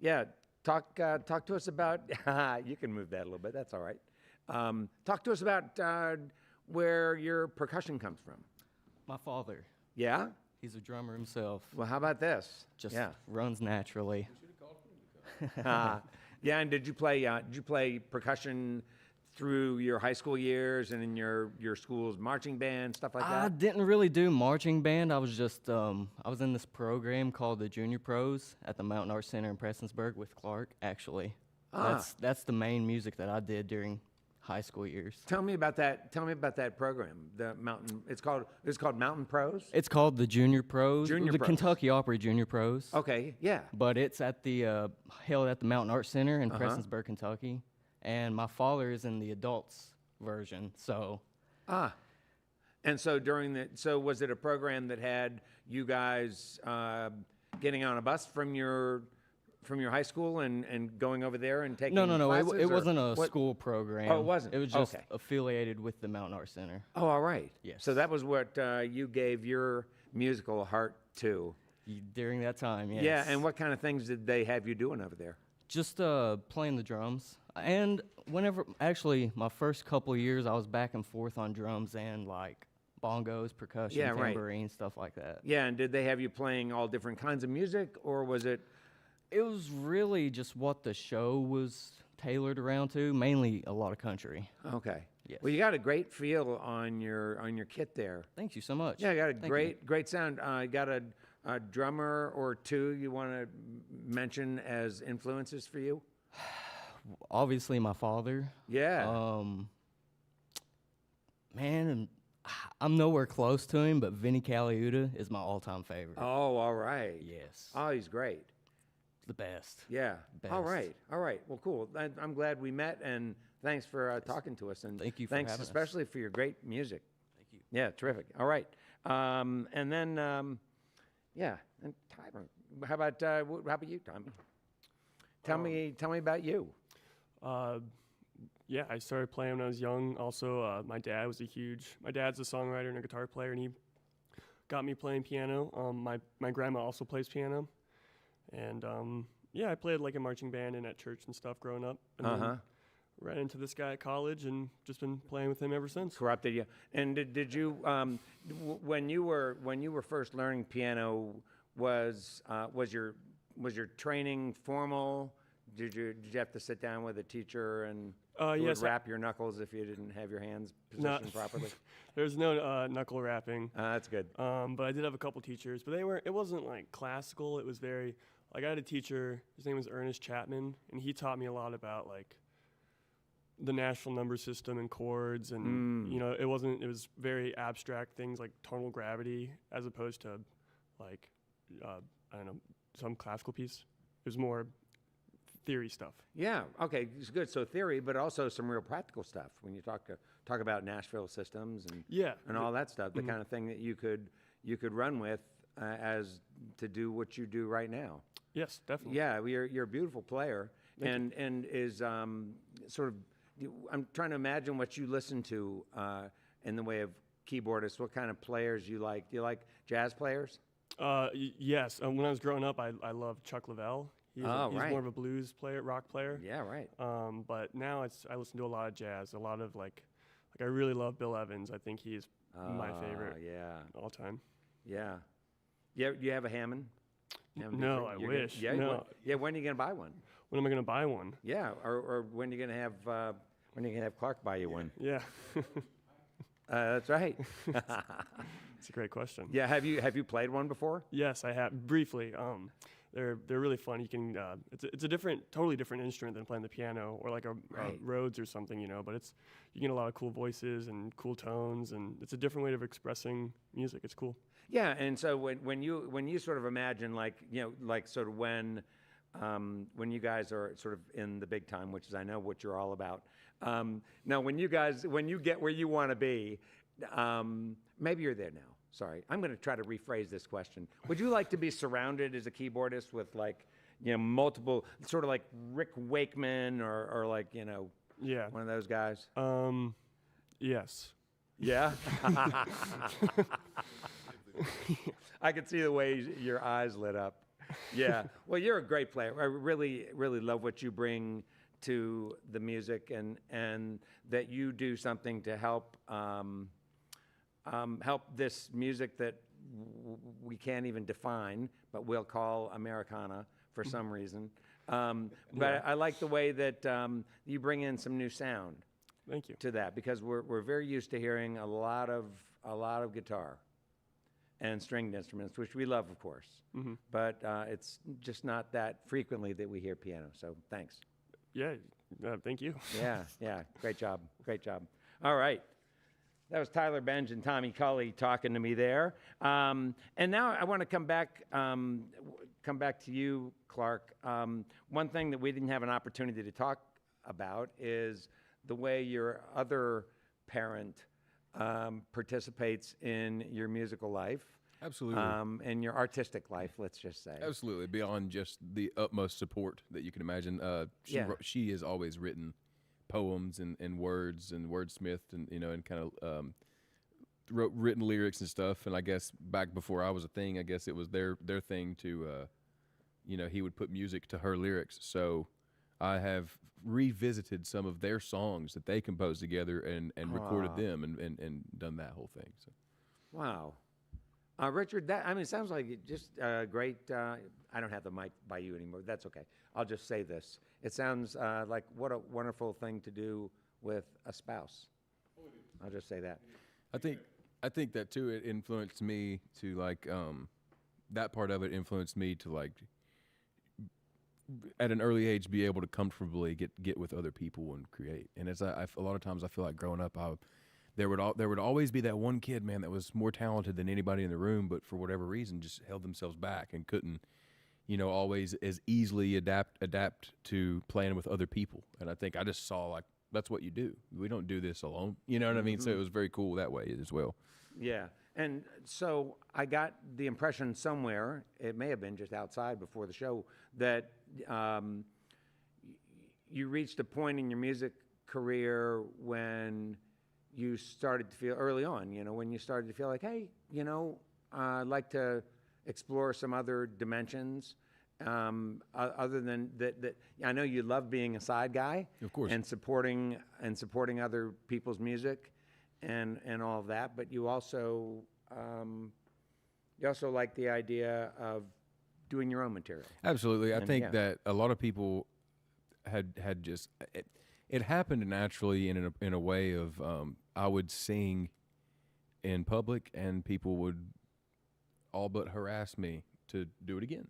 Yeah, talk to us about. You can move that a little bit. That's all right. Talk to us about where your percussion comes from. My father. Yeah. He's a drummer himself. Well, how about this? Just yeah. runs naturally. Yeah, and did you play percussion through your high school years and in your school's marching band, stuff like that? I didn't really do marching band. I was just I was in this program called the Junior Pros at the Mountain Arts Center in Prestonsburg with Clarke. Actually, that's the main music that I did during high school years. Tell me about that. Tell me about that program. The Mountain. It's called Mountain Pros. It's called the Junior Pros. Junior the Pros. Kentucky Opry Junior Pros. Okay. Yeah. But it's at the held at the Mountain Arts Center in Prestonsburg, Kentucky. And my father is in the adults version, so. And so was it a program that had you guys getting on a bus from your high school and going over there and taking No. classes, It or wasn't a what? school program. Oh, it wasn't? It was just Okay. affiliated with the Mountain Arts Center. Oh, all right. Yes. So that was what you gave your musical heart to. During that time, yes. Yeah, and what kind of things did they have you doing over there? Just playing the drums. And actually, my first couple of years, I was back and forth on drums and like bongos, percussion, Yeah, right. tambourine, stuff like that. Yeah, and did they have you playing all different kinds of music, or was it? It was really just what the show was tailored around to, mainly a lot of country. Okay. Yes. Well, you got a great feel on your kit there. Thank you so much. Yeah, you got a Thank you. great sound. You got a drummer or two you want to mention as influences for you? Obviously, my father. Yeah. Man, I'm nowhere close to him, but Vinny Caliuta is my all-time favorite. Oh, all right. Yes. Oh, he's great. The best. Yeah. All Best. right. Well, cool. I'm glad we met, and thanks for talking to us. And Thank you for thanks having us. especially for your great music. Thank you. Yeah, terrific. All right. And then, and Tyler. How about you, Tommy? Tell me about you. Yeah, I started playing when I was young. Also, my dad's a songwriter and a guitar player, and he got me playing piano. My grandma also plays piano, and I played like a marching band and at church and stuff growing up. And then ran into this guy at college and just been playing with him ever since. Corrupted you. And did you when you were first learning piano, was your training formal? Did you have to sit down with a teacher and who yes, would wrap your knuckles if you didn't have your hands positioned properly? There's no knuckle wrapping. That's good. But I did have a couple teachers, but it wasn't like classical. It was very, like I had a teacher, his name was Ernest Chapman, and he taught me a lot about like the Nashville number system and chords, and it was very abstract things like tonal gravity as opposed to like, I don't know, some classical piece. It was more theory stuff. Yeah. Okay. It's good. So theory, but also some real practical stuff when you talk about Nashville systems and all that stuff. The kind of thing that you could run with as to do what you do right now. Yes, definitely. Yeah. You're a beautiful player, and is sort of. I'm trying to imagine what you listen to in the way of keyboardists. What kind of players you like? Do you like jazz players? Yes. When I was growing up, I loved Chuck Leavell. He's right. more of a blues player, rock player. Yeah, right. But now I listen to a lot of jazz, a lot of like I really love Bill Evans. I think he's my favorite. Yeah. All time. Yeah. Yeah. You have a Hammond? No, I wish. No. When are you gonna buy one? When am I gonna buy one? Yeah. Or when are you gonna have Clarke buy you one? Yeah. That's right. It's a great question. Yeah, have you played one before? Yes, I have briefly. They're really fun. You can it's a totally different instrument than playing the piano or like a Rhodes or something, But you get a lot of cool voices and cool tones, and it's a different way of expressing music. It's cool. Yeah, and so when you sort of imagine like sort of when you guys are sort of in the big time, which is I know what you're all about. Now when you get where you want to be, maybe you're there now. Sorry, I'm going to try to rephrase this question. Would you like to be surrounded as a keyboardist with multiple, sort of like Rick Wakeman or one of those guys? Yes. Yeah. I could see the way your eyes lit up. Yeah. Well, you're a great player. I really, really love what you bring to the music, and that you do something to help help this music that we can't even define, but we'll call Americana for some reason. But I like the way that you bring in some new sound. Thank you. To that, because we're very used to hearing a lot of guitar and stringed instruments, which we love, of course. Mm-hmm. But it's just not that frequently that we hear piano. So thanks. Yeah. Thank you. Yeah. Great job. All right. That was Tyler Benj and Tommy Cully talking to me there. And now I want to come back to you, Clarke. One thing that we didn't have an opportunity to talk about is the way your other parent participates in your musical life. Absolutely. And your artistic life, let's just say. Absolutely. Beyond just the utmost support that you can imagine. She has always written poems and words and wordsmithed and kind of written lyrics and stuff. And I guess back before I was a thing, I guess it was their thing to, he would put music to her lyrics. So I have revisited some of their songs that they composed together and recorded them and done that whole thing. So. Wow. Richard, it sounds like just great. I don't have the mic by you anymore. That's okay. I'll just say this. It sounds like what a wonderful thing to do with a spouse. I'll just say that. I think that too. It influenced me to that part of it influenced me to at an early age be able to comfortably get with other people and create. And as a lot of times I feel like growing up, there would always be that one kid, man, that was more talented than anybody in the room, but for whatever reason just held themselves back and couldn't, always as easily adapt to playing with other people. And I think I just saw that's what you do. We don't do this alone. You know what I mean? So it was very cool that way as well. Yeah. And so I got the impression somewhere, it may have been just outside before the show, that you reached a point in your music career when you started to feel early on, when you started to feel like, hey, I'd like to explore some other dimensions other than that. I know you love being a side guy, of course, and supporting other people's music and all of that. But you also like the idea of doing your own material. Absolutely, I think that a lot of people had just. It happened naturally in a way of I would sing in public and people would all but harass me to do it again.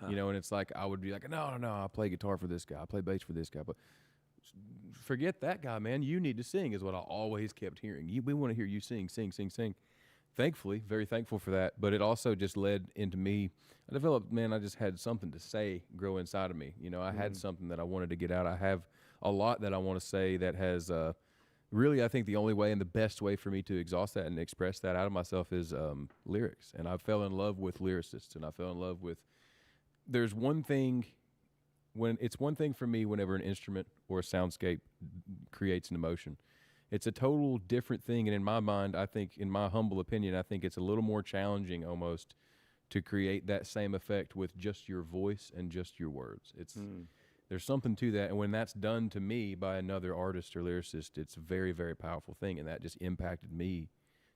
And it's like I would be like, no, I play guitar for this guy, I play bass for this guy, but forget that guy, man. You need to sing is what I always kept hearing. We want to hear you sing. Thankfully, very thankful for that, but it also just led into me. I developed, man, I just had something to say grow inside of me. I had something that I wanted to get out. I have a lot that I want to say that has really, I think the only way and the best way for me to exhaust that and express that out of myself is lyrics. And I fell in love with lyricists, and I fell in love with, there's one thing, it's one thing for me whenever an instrument or a soundscape creates an emotion. It's a total different thing, and in my mind, I think, in my humble opinion, I think it's a little more challenging almost to create that same effect with just your voice and just your words. There's something to that, and when that's done to me by another artist or lyricist, it's a very, very powerful thing, and that just impacted me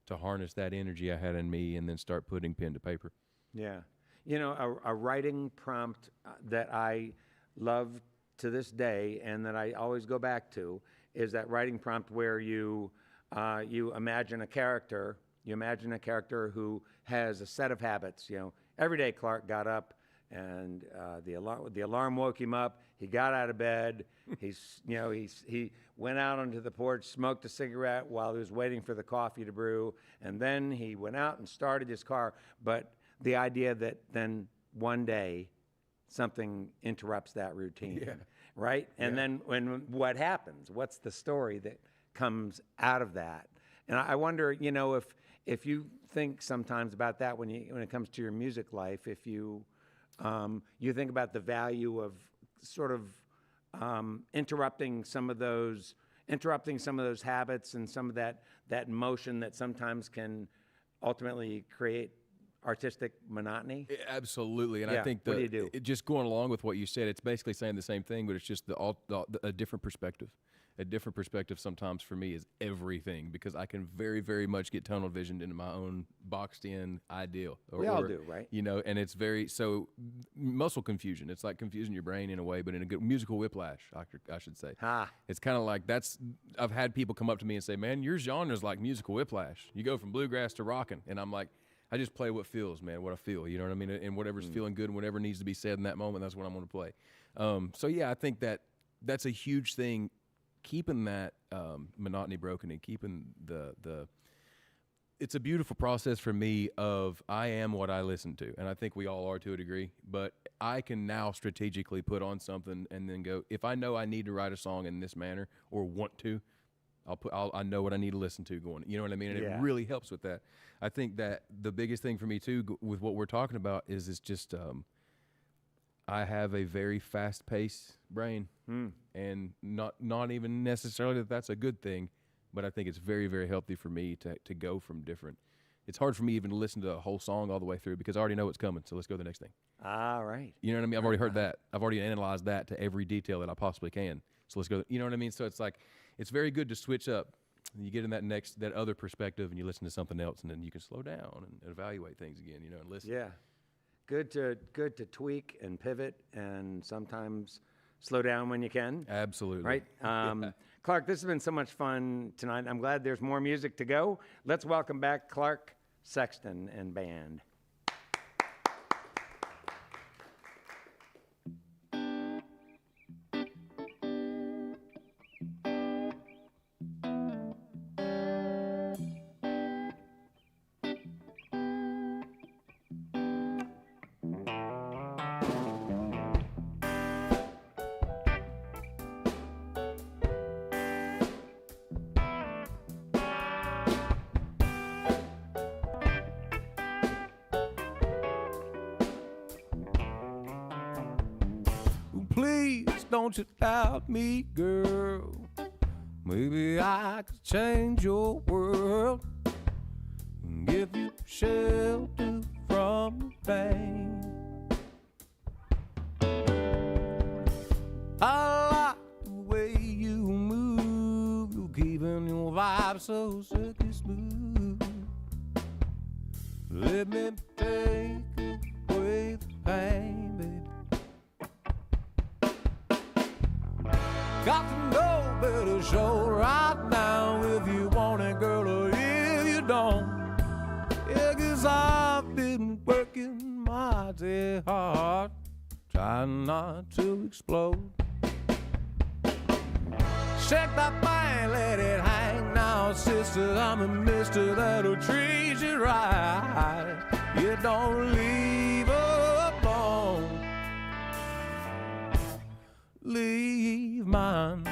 to harness that energy I had in me and then start putting pen to paper. Yeah. A writing prompt that I love to this day and that I always go back to is that writing prompt where you imagine a character you imagine a character who has a set of habits. Every day Clarke got up, and the alarm woke him up. He got out of bed. He went out onto the porch, smoked a cigarette while he was waiting for the coffee to brew, and then he went out and started his car. But the idea that then one day something interrupts that routine, right? And then what happens? What's the story that comes out of that? And I wonder, if you think sometimes about that when it comes to your music life, if you think about the value of sort of interrupting some of those habits and some of that motion that sometimes can ultimately create artistic monotony. Absolutely, and Yeah. I think What do you do? just going along with what you said, it's basically saying the same thing, but it's just a different perspective. A different perspective sometimes for me is everything, because I can very, very much get tunnel visioned into my own boxed-in ideal. We all do, right? And it's muscle confusion. It's like confusing your brain in a way, but in a good musical whiplash, I should say. It's kind of like I've had people come up to me and say, man, your genre's like musical whiplash. You go from bluegrass to rockin', and I'm like, I just play what feels, man, what I feel, you know what I mean? And whatever's feeling good and whatever needs to be said in that moment, that's what I'm going to play. So, yeah, I think that's a huge thing, keeping that monotony broken and keeping it's a beautiful process for me of I am what I listen to, and I think we all are to a degree, but I can now strategically put on something and then go, if I know I need to write a song in this manner or want to, I know what I need to listen to going, you know what I mean? And it really helps with that. I think that the biggest thing for me too, with what we're talking about is just, I have a very fast-paced brain, and not even necessarily that's a good thing, but I think it's very, very healthy for me to go from different. It's hard for me even to listen to a whole song all the way through because I already know what's coming, so let's go to the next thing. All right. You know what I mean? I've already heard that. I've already analyzed that to every detail that I possibly can, so let's go. You know what I mean? So it's like, it's very good to switch up. You get in that other perspective, and you listen to something else, and then you can slow down and evaluate things again, and listen. Yeah. Good to tweak and pivot and sometimes slow down when you can. Absolutely. Right? Clarke, this has been so much fun tonight. I'm glad there's more music to go. Let's welcome back Clarke Sexton and band. Please don't you doubt me, girl. Maybe I could change your world and give you shelter from the pain. I like the way you move, you're keeping your vibe so silky smooth. Let me take away the pain, baby. Got to know better, show right now if you want it, girl, or if you don't. Yeah, 'cause I've been working mighty hard, trying not to explode. Shake that thing, let it hang now, sister. I'm a mister that'll treat you right. You don't leave alone. Leave mine.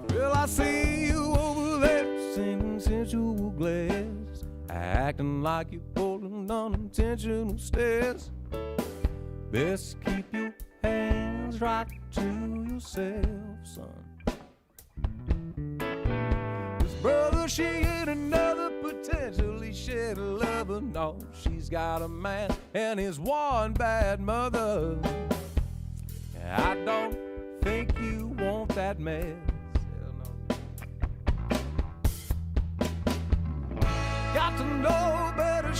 Well, I see you over there singing sensual glass, acting like you're pulling unintentional stairs. Best keep your hands right to yourself, son. This brother, she ain't another potentially shed lover. No, she's got a man and his one bad mother. I don't think you want that mess. Got to know better,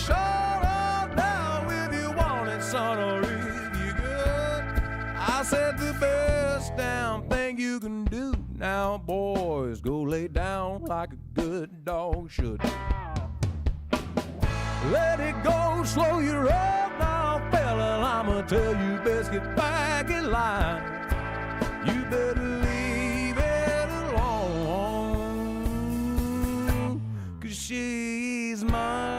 damn thing you can do. Now, boys, go lay down like a good dog should. Let it go, slow your roll now, fella. I'ma tell you, best get back in line. You better leave it alone, 'cause she's mine.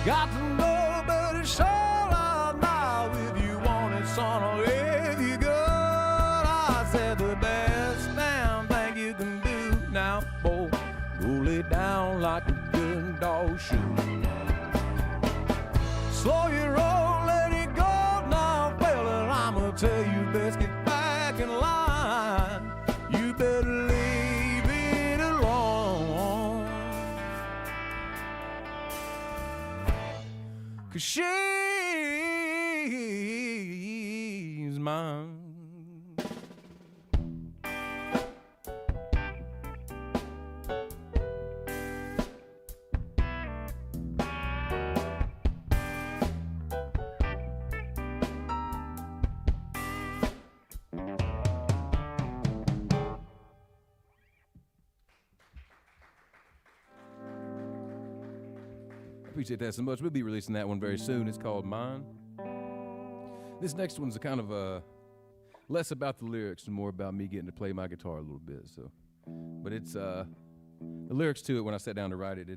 Got to know better, show out now if you want it, son, or if you good. I said the best damn thing you can do now, boy, go lay down like a good dog should. Slow your roll, let it go now, fella. I'ma tell you, best get back in line. You better leave it alone, 'cause she's mine. Appreciate that so much. We'll be releasing that one very soon. It's called Mine. This next one's a kind of less about the lyrics and more about me getting to play my guitar a little bit. So, but it's the lyrics to it. When I sat down to write it,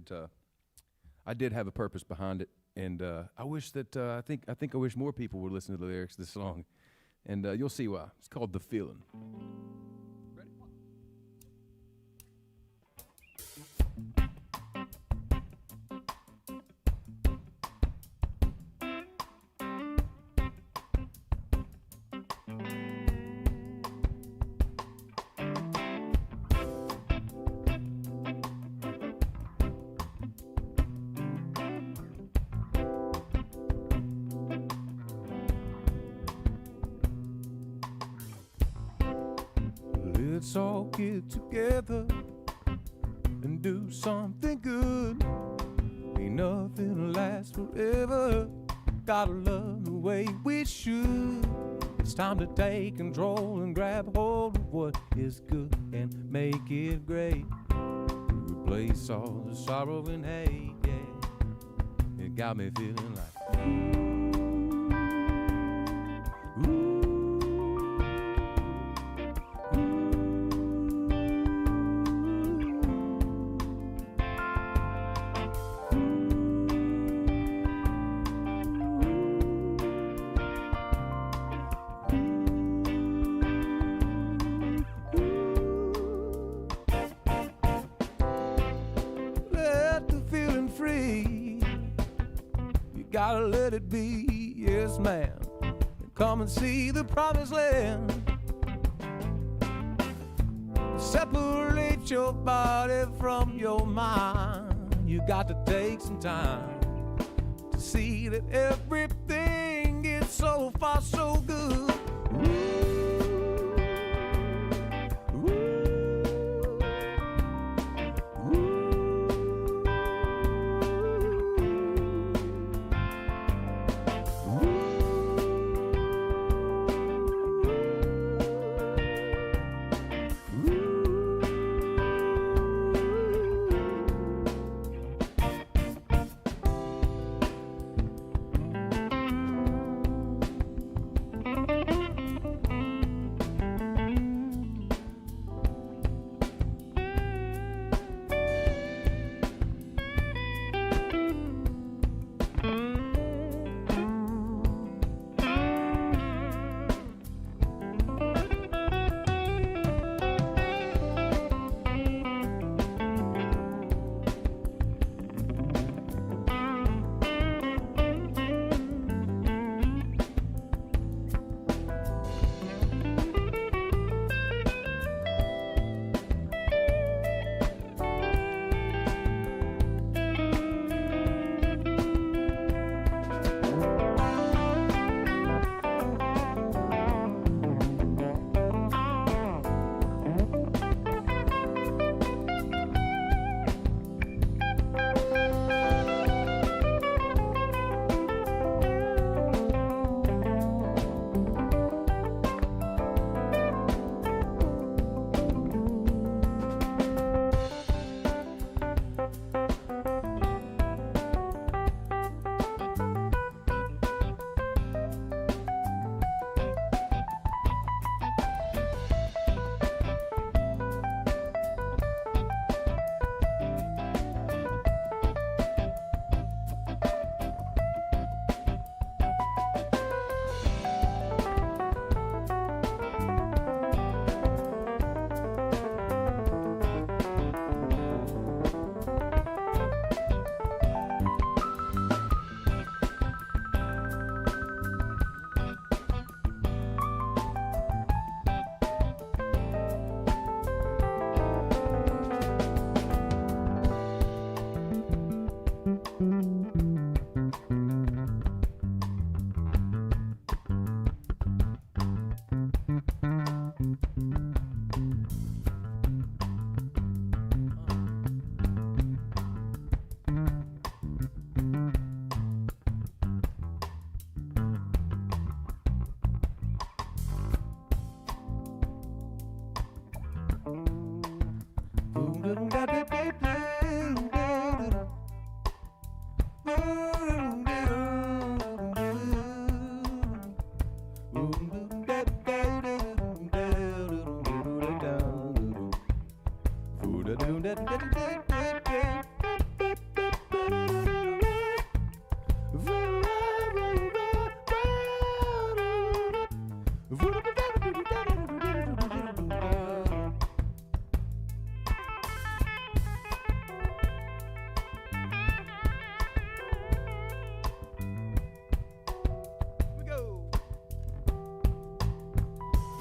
I did have a purpose behind it, and I wish that I think I wish more people would listen to the lyrics to this song, and you'll see why. It's called "The Feeling." Let's all get together and do something good. Ain't nothing lasts forever. Gotta love the way we should. It's time to take control and grab hold of what is good and make it great. Replace all the sorrow and hate, yeah. It got me feeling like ooh. Gotta let it be, yes ma'am. Come and see the promised land. Separate your body from your mind. You got to take some time to see that everything is so far so good.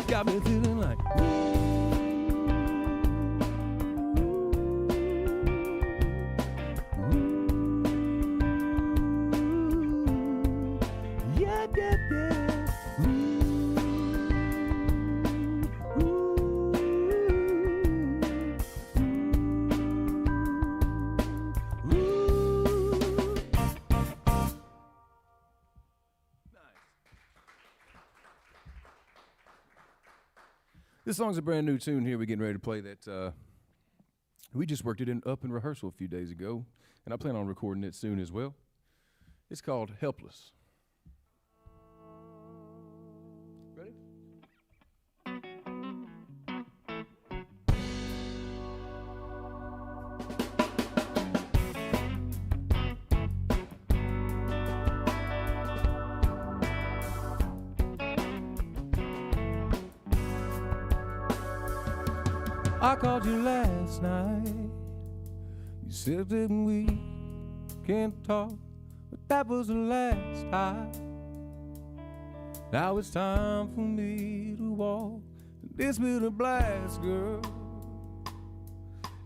Got me feeling like yeah, yeah, yeah. This song's a brand new tune here. We're getting ready to play that. We just worked it up in rehearsal a few days ago, and I plan on recording it soon as well. It's called Helpless. Ready? I called you last night. You said that we can't talk, but that was the last time. Now it's time for me to walk this bitter blast, girl.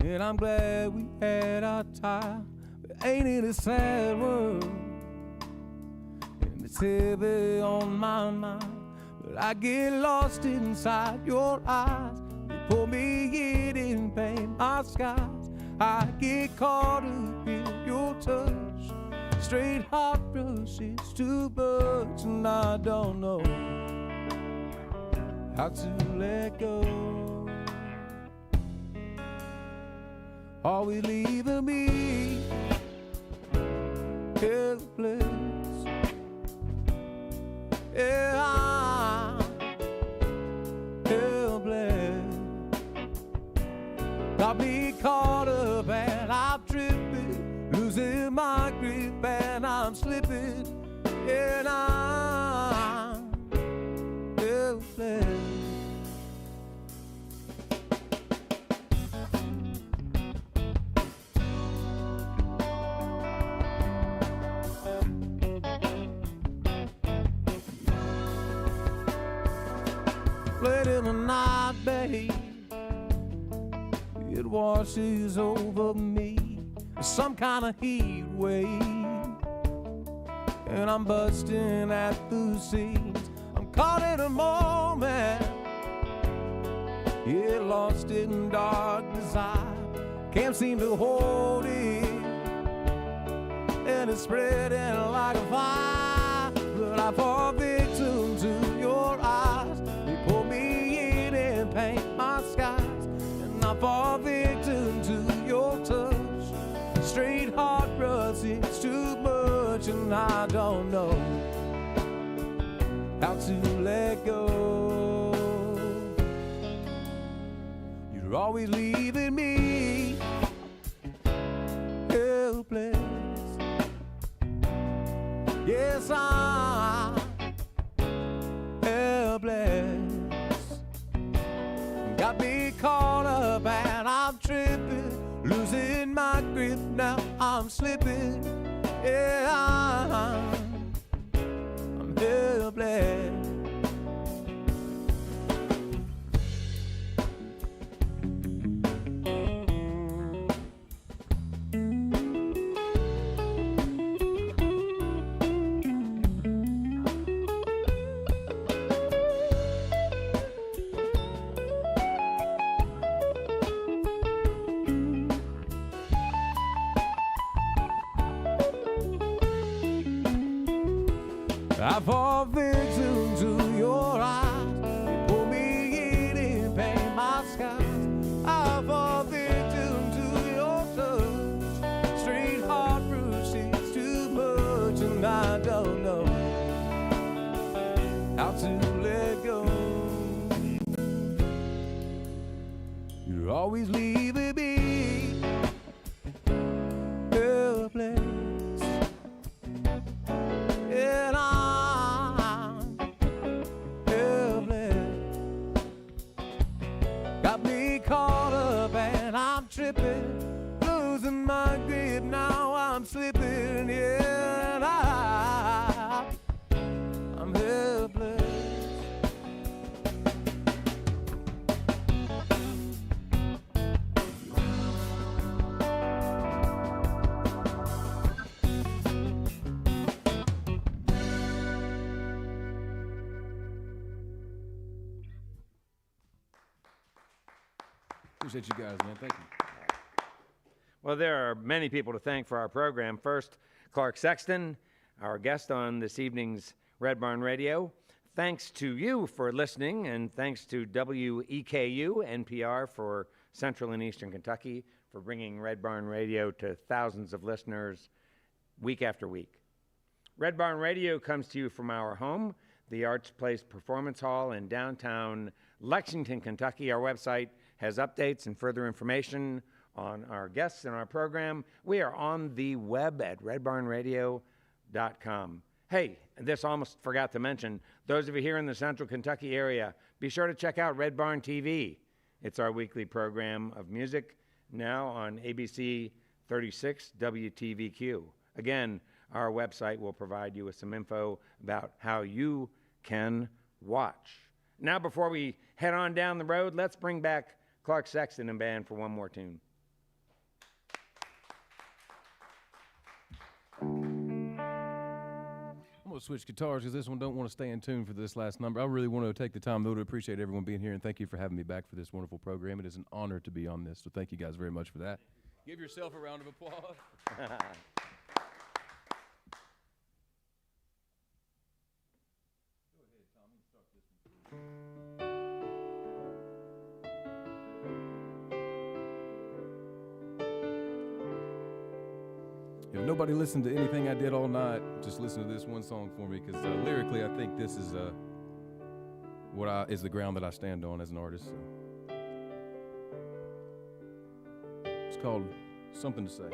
And I'm glad we had our time, but ain't it a sad world? And it's heavy on my mind, but I get lost inside your eyes. Pull me in pain, my skies. I get caught up in your touch. Straight heart rushes too much, and I don't know how to let go. Are we leaving me helpless? Yeah, I'm helpless. Got me caught up and I'm tripping, losing my grip and I'm slipping, and I'm helpless. Late in the night, babe, it washes over me, some kind of heat wave, and I'm busting at the seams. I'm caught in a moment, yeah, lost in dark desire. Can't seem to hold it, and it's spreading like a fire. But I fall victim to your eyes. They pull me in and paint my skies. I fall victim to your touch. Straight heart rush, it's too much, and I don't know how to let go. You're always leaving me helpless. Yes, I'm helpless. Got me caught up and I'm tripping, losing my grip, now I'm slipping. Yeah, I'm helpless. I fall victim to your eyes. You pull me in and paint my skies. I fall victim to your always leaving me helpless. And I'm helpless. Got me caught up and I'm tripping, losing my grip, now I'm slipping, yeah, and I'm helpless. Appreciate you guys, man. Thank you. Well, there are many people to thank for our program. First, Clarke Sexton, our guest on this evening's Red Barn Radio. Thanks to you for listening, and thanks to WEKU, NPR for Central and Eastern Kentucky, for bringing Red Barn Radio to thousands of listeners week after week. Red Barn Radio comes to you from our home, the Arts Place Performance Hall in downtown Lexington, Kentucky. Our website has updates and further information on our guests and our program. We are on the web at redbarnradio.com. Hey, this almost forgot to mention, those of you here in the Central Kentucky area, be sure to check out Red Barn TV. It's our weekly program of music, now on ABC 36 WTVQ. Again, our website will provide you with some info about how you can watch. Now, before we head on down the road, let's bring back Clarke Sexton and band for one more tune. I'm going to switch guitars because this one don't want to stay in tune for this last number. I really want to take the time, though, to appreciate everyone being here, and thank you for having me back for this wonderful program. It is an honor to be on this, so thank you guys very much for that. Give yourself a round of applause. If nobody listened to anything I did all night, just listen to this one song for me, because lyrically, I think this is is the ground that I stand on as an artist. So. It's called Something to Say.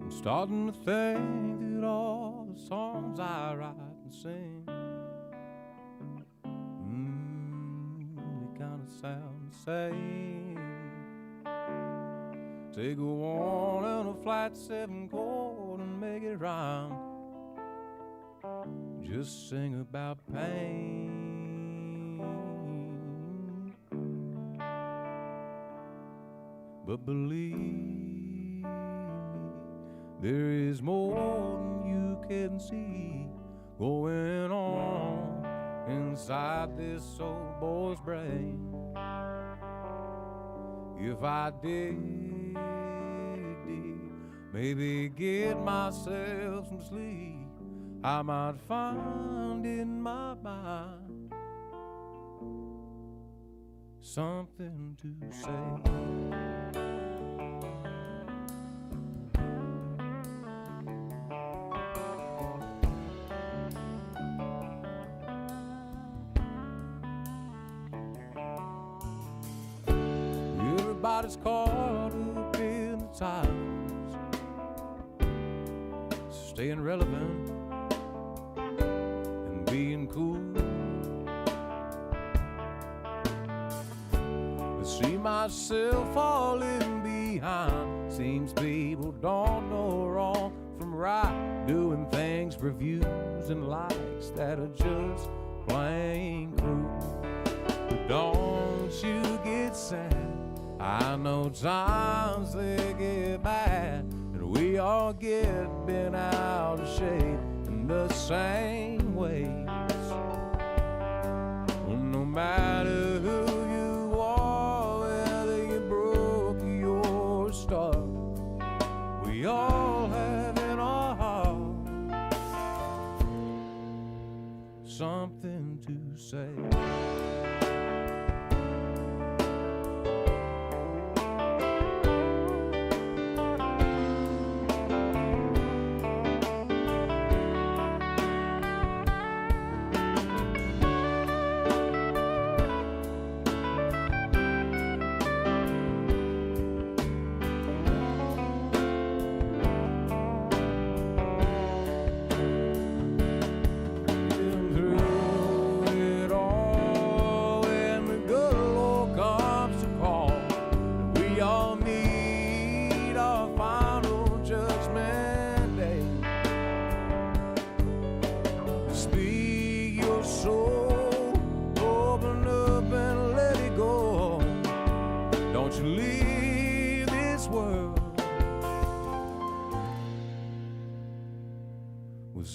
Starting to think that all the songs I write and sing, they kind of sound the same. Take a 1 and a flat 7 chord and make it rhyme. Just sing about pain. But believe me, there is more than you can see going on inside this old boy's brain. If I did maybe get myself some sleep, I might find in my mind something to say. Everybody's caught up in the times, staying relevant and being cool. I see myself falling behind. Seems people don't know wrong from right, doing things for views and likes that are just plain cruel. But don't you get sad, I know times they get bad, and we all get bent out of shape in the same ways. Well, no matter who you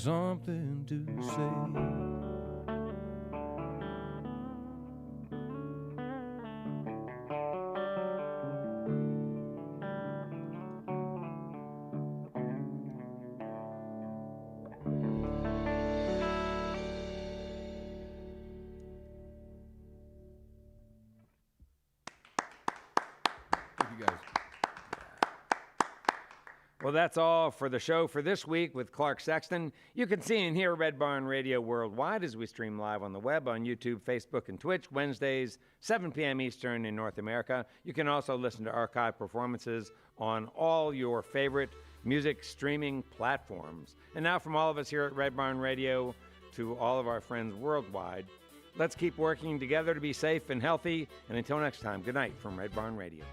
something to say. Thank you, guys. Well, that's all for the show for this week with Clarke Sexton. You can see and hear Red Barn Radio worldwide as we stream live on the web on YouTube, Facebook, and Twitch, Wednesdays, 7 p.m. Eastern in North America. You can also listen to archive performances on all your favorite music streaming platforms. And now from all of us here at Red Barn Radio to all of our friends worldwide, let's keep working together to be safe and healthy. And until next time, good night from Red Barn Radio.